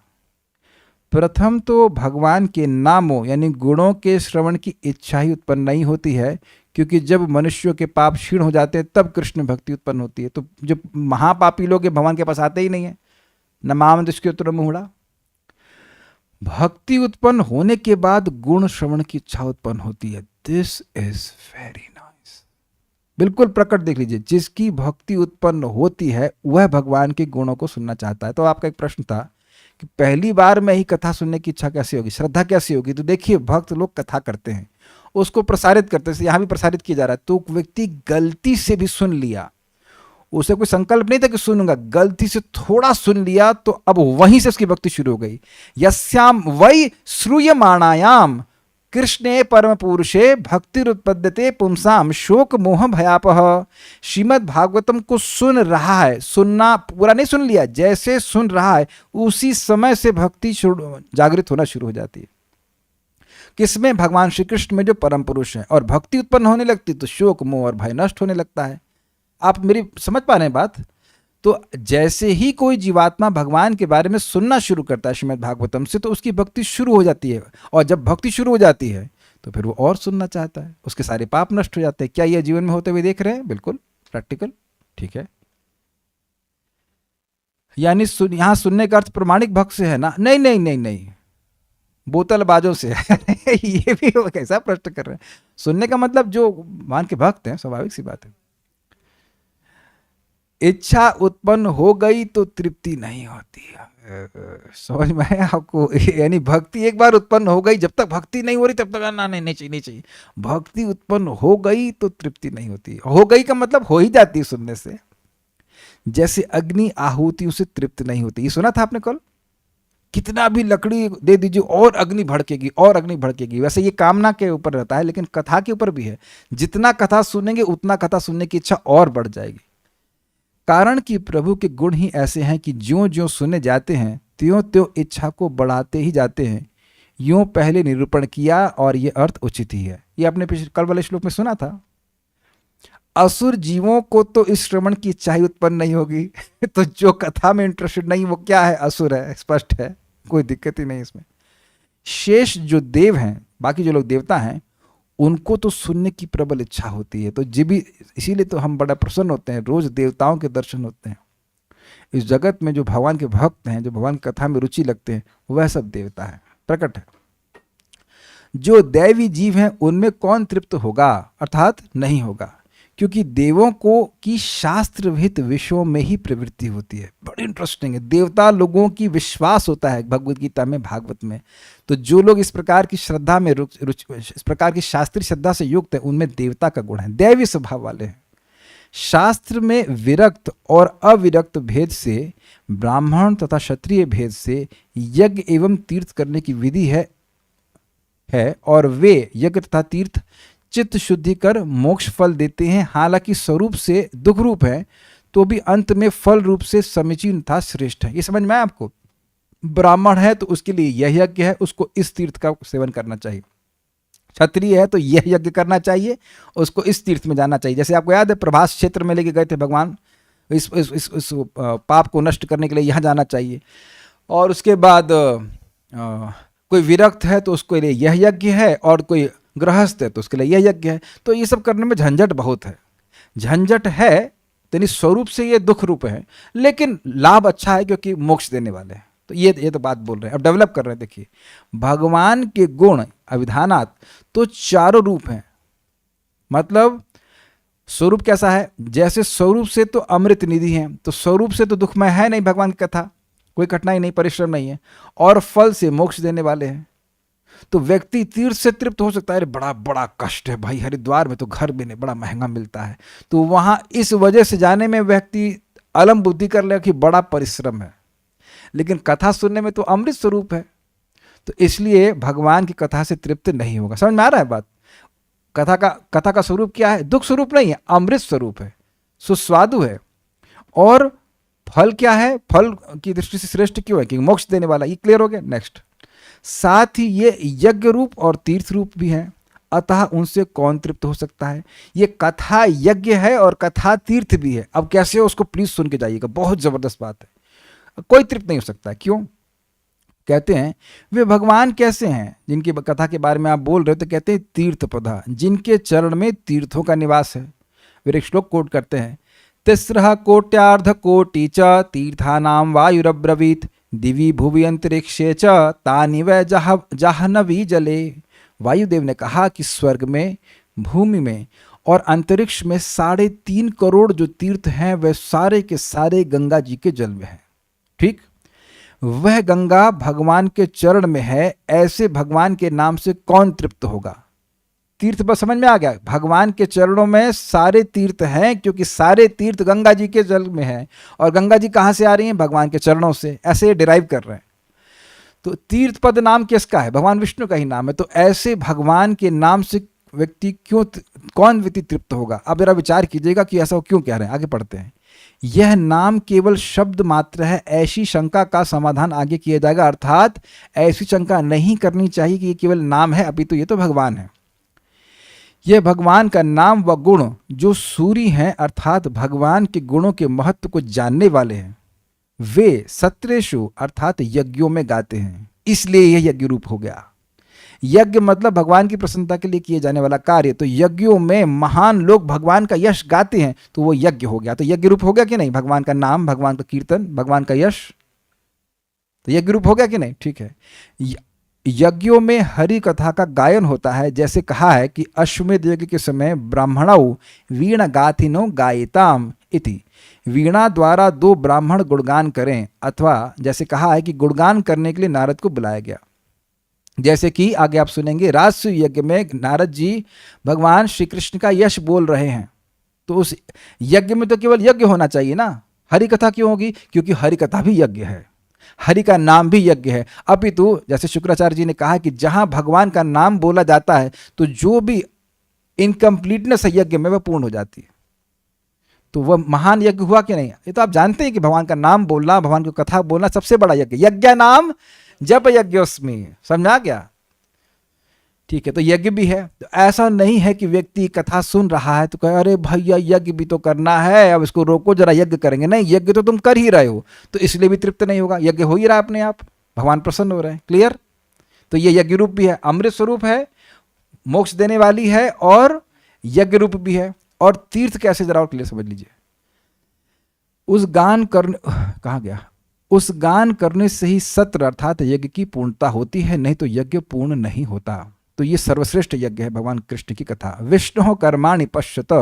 प्रथम तो भगवान के नामों यानी गुणों के श्रवण की इच्छा ही उत्पन्न नहीं होती है, क्योंकि जब मनुष्यों के पाप क्षीण हो जाते हैं तब कृष्ण भक्ति उत्पन्न होती है। तो जो महापापी लोग भगवान के पास आते ही नहीं है, न माम दुष्कृत मुहड़ा। भक्ति उत्पन्न होने के बाद गुण श्रवण की इच्छा उत्पन्न होती है। This is very nice. बिल्कुल प्रकट देख लीजिए, जिसकी भक्ति उत्पन्न होती है वह भगवान के गुणों को सुनना चाहता है। तो आपका एक प्रश्न था कि पहली बार में ही कथा सुनने की इच्छा कैसी होगी, श्रद्धा कैसी होगी? तो देखिए, भक्त लोग कथा करते हैं, उसको प्रसारित करते हैं, यहाँ भी प्रसारित किया जा रहा है। तो व्यक्ति गलती से भी सुन लिया, उसे कोई संकल्प नहीं था कि सुनूंगा, गलती से थोड़ा सुन लिया तो अब वहीं से उसकी भक्ति शुरू हो गई। यस्याम वै श्रूयमाणायाम कृष्णे परम पुरुषे भक्तिरुत्पद्यते पुंसाम शोक मोह भयापह। श्रीमद् भागवतम को सुन रहा है, सुनना पूरा नहीं सुन लिया, जैसे सुन रहा है उसी समय से भक्ति जागृत होना शुरू हो जाती है। किसमें? भगवान श्री कृष्ण में जो परम पुरुष है। और भक्ति उत्पन्न होने लगती तो शोक मोह और भय नष्ट होने लगता है। आप मेरी समझ पा रहे हैं बात? तो जैसे ही कोई जीवात्मा भगवान के बारे में सुनना शुरू करता है श्रीमद् भागवतम से, तो उसकी भक्ति शुरू हो जाती है। और जब भक्ति शुरू हो जाती है तो फिर वो और सुनना चाहता है, उसके सारे पाप नष्ट हो जाते हैं। क्या यह जीवन में होते हुए देख रहे हैं? बिल्कुल प्रैक्टिकल। ठीक है, यानी यहां सुनने का अर्थ प्रमाणिक भक्त से है ना? नहीं नहीं नहीं नहीं, बोतलबाजों से है। ये भी वो कैसा प्रश्न कर रहे हैं? सुनने का मतलब जो भगवान के भक्त हैं, स्वाभाविक सी बात है। इच्छा उत्पन्न हो गई तो तृप्ति नहीं होती है। समझ में आया आपको? यानी भक्ति एक बार उत्पन्न हो गई, जब तक भक्ति नहीं हो रही तब तक ना, नहीं नहीं चाहिए, नहीं चाहिए। भक्ति उत्पन्न हो गई तो तृप्ति नहीं होती। हो गई का मतलब हो ही जाती है सुनने से। जैसे अग्नि आहुति उसे तृप्त नहीं होती, ये सुना था आपने कल? कितना भी लकड़ी दे दीजिए और अग्नि भड़केगी और अग्नि भड़केगी। वैसे ये कामना के ऊपर रहता है, लेकिन कथा के ऊपर भी है। जितना कथा सुनेंगे उतना कथा सुनने की इच्छा और बढ़ जाएगी। कारण कि प्रभु के गुण ही ऐसे हैं कि ज्यों ज्यों सुने जाते हैं त्यों त्यों इच्छा को बढ़ाते ही जाते हैं। यूं पहले निरूपण किया और ये अर्थ उचित ही है। ये आपने कल वाले श्लोक में सुना था। असुर जीवों को तो इस श्रवण की इच्छा ही उत्पन्न नहीं होगी। तो जो कथा में इंटरेस्टेड नहीं वो क्या है? असुर है, स्पष्ट है, कोई दिक्कत ही नहीं इसमें। शेष जो देव हैं, बाकी जो लोग देवता हैं, उनको तो सुनने की प्रबल इच्छा होती है। तो भी इसीलिए तो हम बड़ा प्रसन्न होते हैं, रोज देवताओं के दर्शन होते हैं। इस जगत में जो भगवान के भक्त हैं, जो भगवान की कथा में रुचि लगते हैं, वह सब देवता है, प्रकट है। जो दैवी जीव हैं उनमें कौन तृप्त होगा? अर्थात नहीं होगा, क्योंकि देवों को की शास्त्र विहित विषयों में ही प्रवृत्ति होती है। बड़ी इंटरेस्टिंग है। देवता लोगों की विश्वास होता है भगवत गीता में, भागवत में। तो जो लोग इस प्रकार की श्रद्धा में इस प्रकार की शास्त्रीय श्रद्धा से युक्त है, उनमें देवता का गुण है, दैवी स्वभाव वाले हैं। शास्त्र में विरक्त और अविरक्त भेद से, ब्राह्मण तथा क्षत्रिय भेद से यज्ञ एवं तीर्थ करने की विधि है और वे यज्ञ तथा तीर्थ चित्त शुद्धि कर मोक्ष फल देते हैं। हालांकि स्वरूप से दुख रूप है, तो भी अंत में फल रूप से समीचीन तथा श्रेष्ठ है। ये समझ में आया आपको? ब्राह्मण है तो उसके लिए यह यज्ञ है, उसको इस तीर्थ का सेवन करना चाहिए। क्षत्रिय है तो यह यज्ञ करना चाहिए, उसको इस तीर्थ में जाना चाहिए। जैसे आपको याद है प्रभास क्षेत्र में लेके गए थे भगवान, इस पाप को नष्ट करने के लिए यहाँ जाना चाहिए। और उसके बाद कोई विरक्त है तो उसके लिए यह यज्ञ है, और कोई गृहस्थ है तो उसके लिए यह यज्ञ है। तो ये सब करने में झंझट बहुत है, झंझट है। यानी स्वरूप से ये दुख रूप है, लेकिन लाभ अच्छा है क्योंकि मोक्ष देने वाले हैं। तो ये तो बात बोल रहे हैं, अब डेवलप कर रहे हैं। देखिए, भगवान के गुण अभिधानात तो चारों रूप हैं। मतलब स्वरूप कैसा है? जैसे स्वरूप से तो अमृत निधि है, तो स्वरूप से तो दुखमय है नहीं भगवान की कथा, कोई कठिनाई नहीं, परिश्रम नहीं है। और फल से मोक्ष देने वाले हैं। तो व्यक्ति तीर्थ से तृप्त हो सकता है, अरे बड़ा बड़ा कष्ट है भाई, हरिद्वार में तो घर भी नहीं, बड़ा महंगा मिलता है, तो वहां इस वजह से जाने में व्यक्ति अलम बुद्धि कर ले कि बड़ा परिश्रम है। लेकिन कथा सुनने में तो अमृत स्वरूप है, तो इसलिए भगवान की कथा से तृप्त नहीं होगा। समझ में आ रहा है बात? कथा का स्वरूप क्या है? दुख स्वरूप नहीं है, अमृत स्वरूप है, सुस्वादु है। और फल क्या है? फल की दृष्टि से श्रेष्ठ क्यों है? कि मोक्ष देने वाला। ये क्लियर हो गया? नेक्स्ट, साथ ही ये यज्ञ रूप और तीर्थ रूप भी हैं, अतः उनसे कौन तृप्त हो सकता है? ये कथा यज्ञ है और कथा तीर्थ भी है। अब कैसे हो उसको प्लीज सुन के जाइएगा, बहुत जबरदस्त बात है। कोई तृप्त नहीं हो सकता। क्यों? कहते हैं वे भगवान कैसे हैं जिनकी कथा के बारे में आप बोल रहे हो? तो कहते हैं तीर्थ पदा, जिनके चरण में तीर्थों का निवास है। वे एक श्लोक कोट करते हैं, तिस्रः कोट्यार्ध कोटि च तीर्थानाम वायुरब्रवीत दिवी भुवि अंतरिक्षे च तानि वै जाह्नवी जले। वायुदेव ने कहा कि स्वर्ग में, भूमि में और अंतरिक्ष में 3.5 करोड़ जो तीर्थ हैं वह सारे के सारे गंगा जी के जल में हैं। ठीक, वह गंगा भगवान के चरण में है, ऐसे भगवान के नाम से कौन तृप्त होगा? तीर्थ बस समझ में आ गया? भगवान के चरणों में सारे तीर्थ हैं, क्योंकि सारे तीर्थ गंगा जी के जल में हैं। और गंगा जी कहाँ से आ रही हैं? भगवान के चरणों से। ऐसे डिराइव कर रहे हैं। तो तीर्थ पद नाम किसका है? भगवान विष्णु का ही नाम है। तो ऐसे भगवान के नाम से व्यक्ति कौन व्यक्ति तृप्त होगा? अब जरा विचार कीजिएगा कि ऐसा क्यों कह रहे हैं। आगे पढ़ते हैं। यह नाम केवल शब्द मात्र है, ऐसी शंका का समाधान आगे किया जाएगा। अर्थात ऐसी शंका नहीं करनी चाहिए कि ये केवल नाम है, अभी तो ये तो भगवान है। यह भगवान का नाम व गुण जो सूरी हैं, अर्थात भगवान के गुणों के महत्व को जानने वाले हैं, वे सत्रेषु अर्थात यज्ञों में गाते हैं। इसलिए यह यज्ञ रूप हो गया। यज्ञ मतलब भगवान की प्रसन्नता के लिए किए जाने वाला कार्य। तो यज्ञों में महान लोग भगवान का यश गाते हैं, तो वो यज्ञ हो गया। तो यज्ञ रूप हो गया कि नहीं? भगवान का नाम, भगवान का कीर्तन, भगवान का यश, तो यज्ञ रूप हो गया कि नहीं? ठीक है। यज्ञों में हरि कथा का गायन होता है। जैसे कहा है कि अश्वमेध यज्ञ के समय ब्राह्मणौ वीण गाथिनो गायिताम इति। वीणा द्वारा 2 ब्राह्मण गुणगान करें, अथवा जैसे कहा है कि गुणगान करने के लिए नारद को बुलाया गया। जैसे कि आगे आप सुनेंगे, राजसूय यज्ञ में नारद जी भगवान श्री कृष्ण का यश बोल रहे हैं, तो उस यज्ञ में तो केवल यज्ञ होना चाहिए ना, हरि कथा क्यों होगी? क्योंकि हरि कथा भी यज्ञ है, हरि का नाम भी यज्ञ है। अपितु जैसे शुक्राचार्य जी ने कहा कि जहां भगवान का नाम बोला जाता है तो जो भी इनकम्प्लीटनेस है यज्ञ में वह पूर्ण हो जाती है। तो वह महान यज्ञ हुआ कि नहीं? ये तो आप जानते हैं कि भगवान का नाम बोलना, भगवान की कथा बोलना सबसे बड़ा यज्ञ। यज्ञ नाम जप यज्ञोस्मि, समझा क्या? ठीक है, तो यज्ञ भी है। तो ऐसा नहीं है कि व्यक्ति कथा सुन रहा है तो कहे अरे भैया यज्ञ भी तो करना है, अब इसको रोको जरा, यज्ञ करेंगे। नहीं, यज्ञ तो तुम कर ही रहे हो, तो इसलिए भी तृप्त नहीं होगा। यज्ञ हो ही रहा है अपने आप, भगवान प्रसन्न हो रहे हैं। क्लियर? तो ये यज्ञ रूप भी है, अमृत स्वरूप है, मोक्ष देने वाली है, और यज्ञ रूप भी है। और तीर्थ कैसे, जरा और क्लियर समझ लीजिए। उस गान करने, कहाँ गया? उस गान करने से ही सत्र अर्थात यज्ञ की पूर्णता होती है, नहीं तो यज्ञ पूर्ण नहीं होता। तो ये सर्वश्रेष्ठ यज्ञ है भगवान कृष्ण की कथा। विष्णु कर्माणि पश्यत,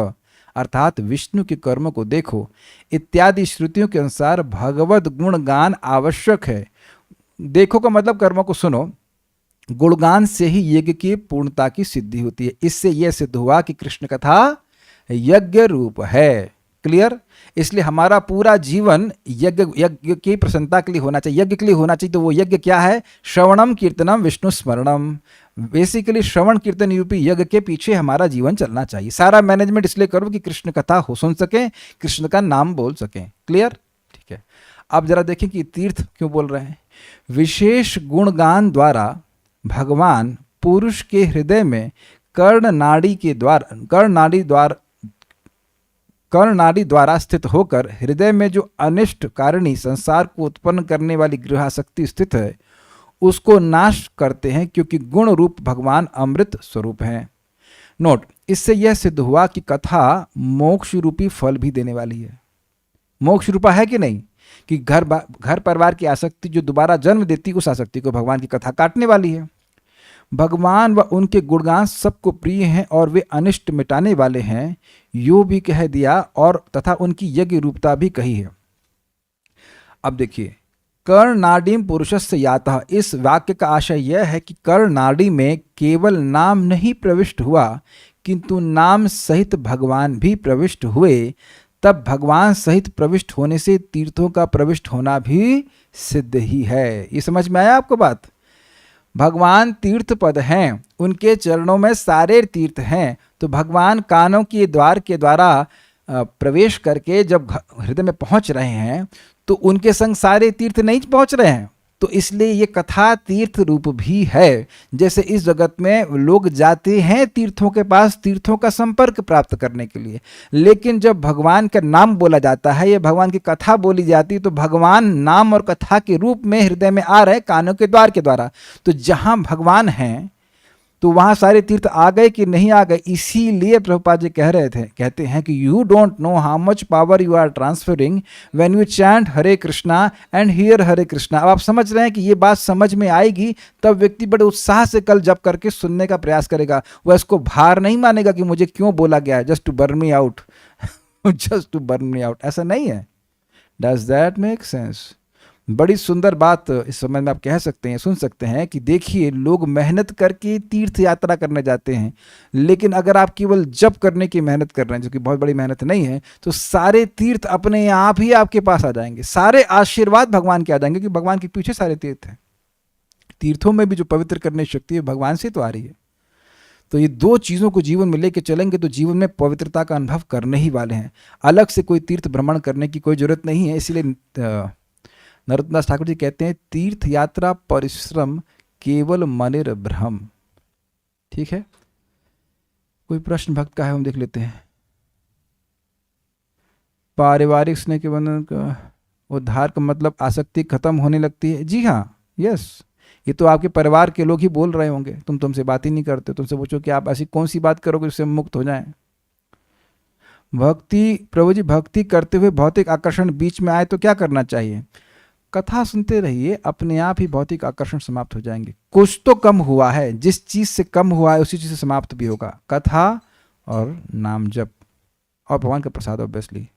अर्थात विष्णु के कर्मों को देखो, इत्यादि श्रुतियों के अनुसार भगवत गुणगान आवश्यक है। देखो का मतलब कर्मों को सुनो। गुणगान से ही यज्ञ की पूर्णता की सिद्धि होती है। इससे यह सिद्ध हुआ कि कृष्ण कथा यज्ञ रूप है। क्लियर? इसलिए हमारा पूरा जीवन यज्ञ की प्रसन्नता के लिए होना चाहिए, यज्ञ के लिए होना चाहिए। तो वो यज्ञ क्या है? श्रवणम कीर्तनम विष्णु स्मरणम। बेसिकली श्रवण कीर्तन रूपी यज्ञ के पीछे हमारा जीवन चलना चाहिए। सारा मैनेजमेंट इसलिए करो कि कृष्ण कथा हो सुन सकें, कृष्ण का नाम बोल सकें। क्लियर? ठीक है। अब जरा देखें कि तीर्थ क्यों बोल रहे हैं। विशेष गुणगान द्वारा भगवान पुरुष के हृदय में कर्णनाड़ी द्वारा स्थित होकर हृदय में जो अनिष्ट कारिणी संसार को उत्पन्न करने वाली गृहासक्ति स्थित है उसको नाश करते हैं, क्योंकि गुण रूप भगवान अमृत स्वरूप हैं। नोट, इससे यह सिद्ध हुआ कि कथा मोक्ष रूपी फल भी देने वाली है। मोक्ष रूपा है कि नहीं? कि घर परिवार की आसक्ति जो दोबारा जन्म देती, उस आसक्ति को भगवान की कथा काटने वाली है। भगवान व उनके गुणगान सबको प्रिय हैं और वे अनिष्ट मिटाने वाले हैं, यो भी कह दिया, और तथा उनकी यज्ञ रूपता भी कही है। अब देखिए, कर्णनाडीम पुरुषस्य यातः, इस वाक्य का आशय यह है कि कर्णनाडी में केवल नाम नहीं प्रविष्ट हुआ, किंतु नाम सहित भगवान भी प्रविष्ट हुए। तब भगवान सहित प्रविष्ट होने से तीर्थों का प्रविष्ट होना भी सिद्ध ही है। ये समझ में आया आपको बात? भगवान तीर्थ पद हैं, उनके चरणों में सारे तीर्थ हैं। तो भगवान कानों के द्वार के द्वारा प्रवेश करके जब हृदय में पहुंच रहे हैं तो उनके संग सारे तीर्थ नहीं पहुंच रहे हैं। तो इसलिए ये कथा तीर्थ रूप भी है। जैसे इस जगत में लोग जाते हैं तीर्थों के पास तीर्थों का संपर्क प्राप्त करने के लिए, लेकिन जब भगवान का नाम बोला जाता है या भगवान की कथा बोली जाती है तो भगवान नाम और कथा के रूप में हृदय में आ रहे कानों के द्वार के द्वारा। तो जहां भगवान हैं तो वहां सारे तीर्थ आ गए कि नहीं आ गए? इसीलिए प्रभुपाद जी कहते हैं कि you don't know how much power you are transferring when you chant Hare Krishna and hear Hare Krishna. अब आप समझ रहे हैं कि ये बात समझ में आएगी तब व्यक्ति बड़े उत्साह से कल जप करके सुनने का प्रयास करेगा। वह इसको भार नहीं मानेगा कि मुझे क्यों बोला गया है, just to burn me out just to burn me out. ऐसा नहीं है। Does that make sense? बड़ी सुंदर बात इस समय में आप कह सकते हैं, सुन सकते हैं कि देखिए लोग मेहनत करके तीर्थ यात्रा करने जाते हैं, लेकिन अगर आप केवल जप करने की मेहनत कर रहे हैं, जो कि बहुत बड़ी मेहनत नहीं है, तो सारे तीर्थ अपने आप ही आपके पास आ जाएंगे, सारे आशीर्वाद भगवान के आ जाएंगे, क्योंकि भगवान के पीछे सारे तीर्थ हैं। तीर्थों में भी जो पवित्र करने की शक्ति है भगवान से तो आ रही है। तो ये दो चीज़ों को जीवन में लेके चलेंगे तो जीवन में पवित्रता का अनुभव करने ही वाले हैं। अलग से कोई तीर्थ भ्रमण करने की कोई जरूरत नहीं है। इसलिए नरोत्तम दास ठाकुर जी कहते हैं तीर्थ यात्रा परिश्रम केवल मनिर भ्रम। ठीक है, कोई प्रश्न भक्त का है, हम देख लेते हैं। पारिवारिक स्नेह के बंधन का उद्धार का मतलब आसक्ति खत्म होने लगती है। जी हाँ, यस, ये तो आपके परिवार के लोग ही बोल रहे होंगे, तुमसे बात ही नहीं करते, तुमसे पूछो कि आप ऐसी कौन सी बात करोगे जिससे मुक्त हो जाएं। भक्ति, प्रभु जी, भक्ति करते हुए भौतिक आकर्षण बीच में आए तो क्या करना चाहिए? कथा सुनते रहिए, अपने आप ही भौतिक आकर्षण समाप्त हो जाएंगे। कुछ तो कम हुआ है, जिस चीज से कम हुआ है उसी चीज से समाप्त भी होगा। कथा और नाम जप और भगवान का प्रसाद ऑब्वियसली।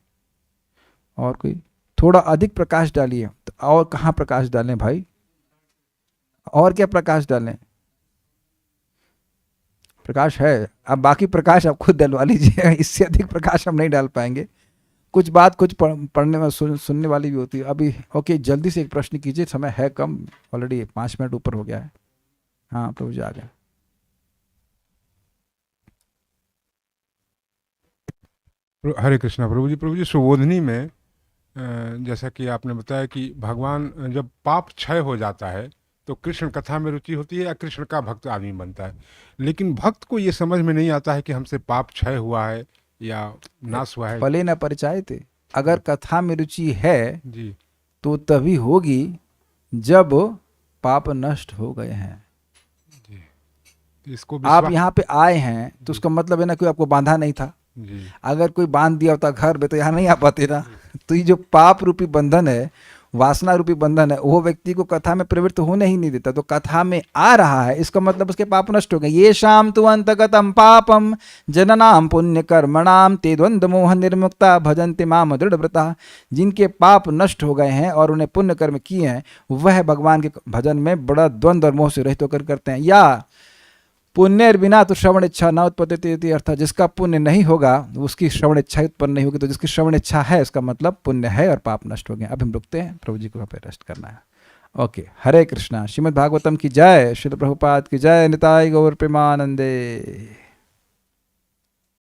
और कोई थोड़ा अधिक प्रकाश डालिए। तो और कहाँ प्रकाश डालें भाई, और क्या प्रकाश डालें? प्रकाश है, अब बाकी प्रकाश आप खुद डलवा लीजिए, इससे अधिक प्रकाश हम नहीं डाल पाएंगे। कुछ बात कुछ पढ़ने में सुनने वाली भी होती है। अभी ओके, जल्दी से एक प्रश्न कीजिए, समय है कम, ऑलरेडी 5 मिनट ऊपर हो गया है। हाँ प्रभु जी आ गए। हरे कृष्णा प्रभु जी। प्रभु जी सुबोधनी में जैसा कि आपने बताया कि भगवान जब पाप क्षय हो जाता है तो कृष्ण कथा में रुचि होती है या कृष्ण का भक्त आदमी बनता है, लेकिन भक्त को ये समझ में नहीं आता है कि हमसे पाप क्षय हुआ है या नाश हुआ है। फले न परिचाय थे, अगर कथा में रुचि है जी तो तभी होगी जब पाप नष्ट हो गए हैं। जी, तो इसको आप यहाँ पे आए हैं तो उसका मतलब है ना कोई आपको बांधा नहीं था। जी अगर कोई बांध दिया होता घर में तो यहाँ नहीं आ पाते ना। तो ये जो पाप रूपी बंधन है, वासना रूपी बंधन है, वो व्यक्ति को कथा में प्रवृत्त होने ही नहीं देता। तो कथा में आ रहा है, इसका मतलब उसके पाप नष्ट हो गए। ये शाम तु अंतगतम पापम जननाम पुण्य कर्मणाम ते द्वंद्व मोह निर्मुक्ता भजन्ति माम दृढ़व्रता। जिनके पाप नष्ट हो गए हैं और उन्हें पुण्य कर्म किए हैं, वह भगवान के भजन में बड़ा द्वंद्व और मोह से रहित होकर करते हैं। या पुण्य बिना तो श्रवण इच्छा न उत्पत्ति, अर्थात जिसका पुण्य नहीं होगा उसकी श्रवण इच्छा उत्पन्न नहीं होगी। तो जिसकी श्रवण इच्छा है उसका मतलब पुण्य है और पाप नष्ट हो गए। अब हम रुकते हैं, प्रभु जी को वहाँ पे रेस्ट करना है। ओके, हरे कृष्णा। श्रीमद् भागवतम की जय, श्रील प्रभुपाद की जय, निताय गौर प्रेमानंदे।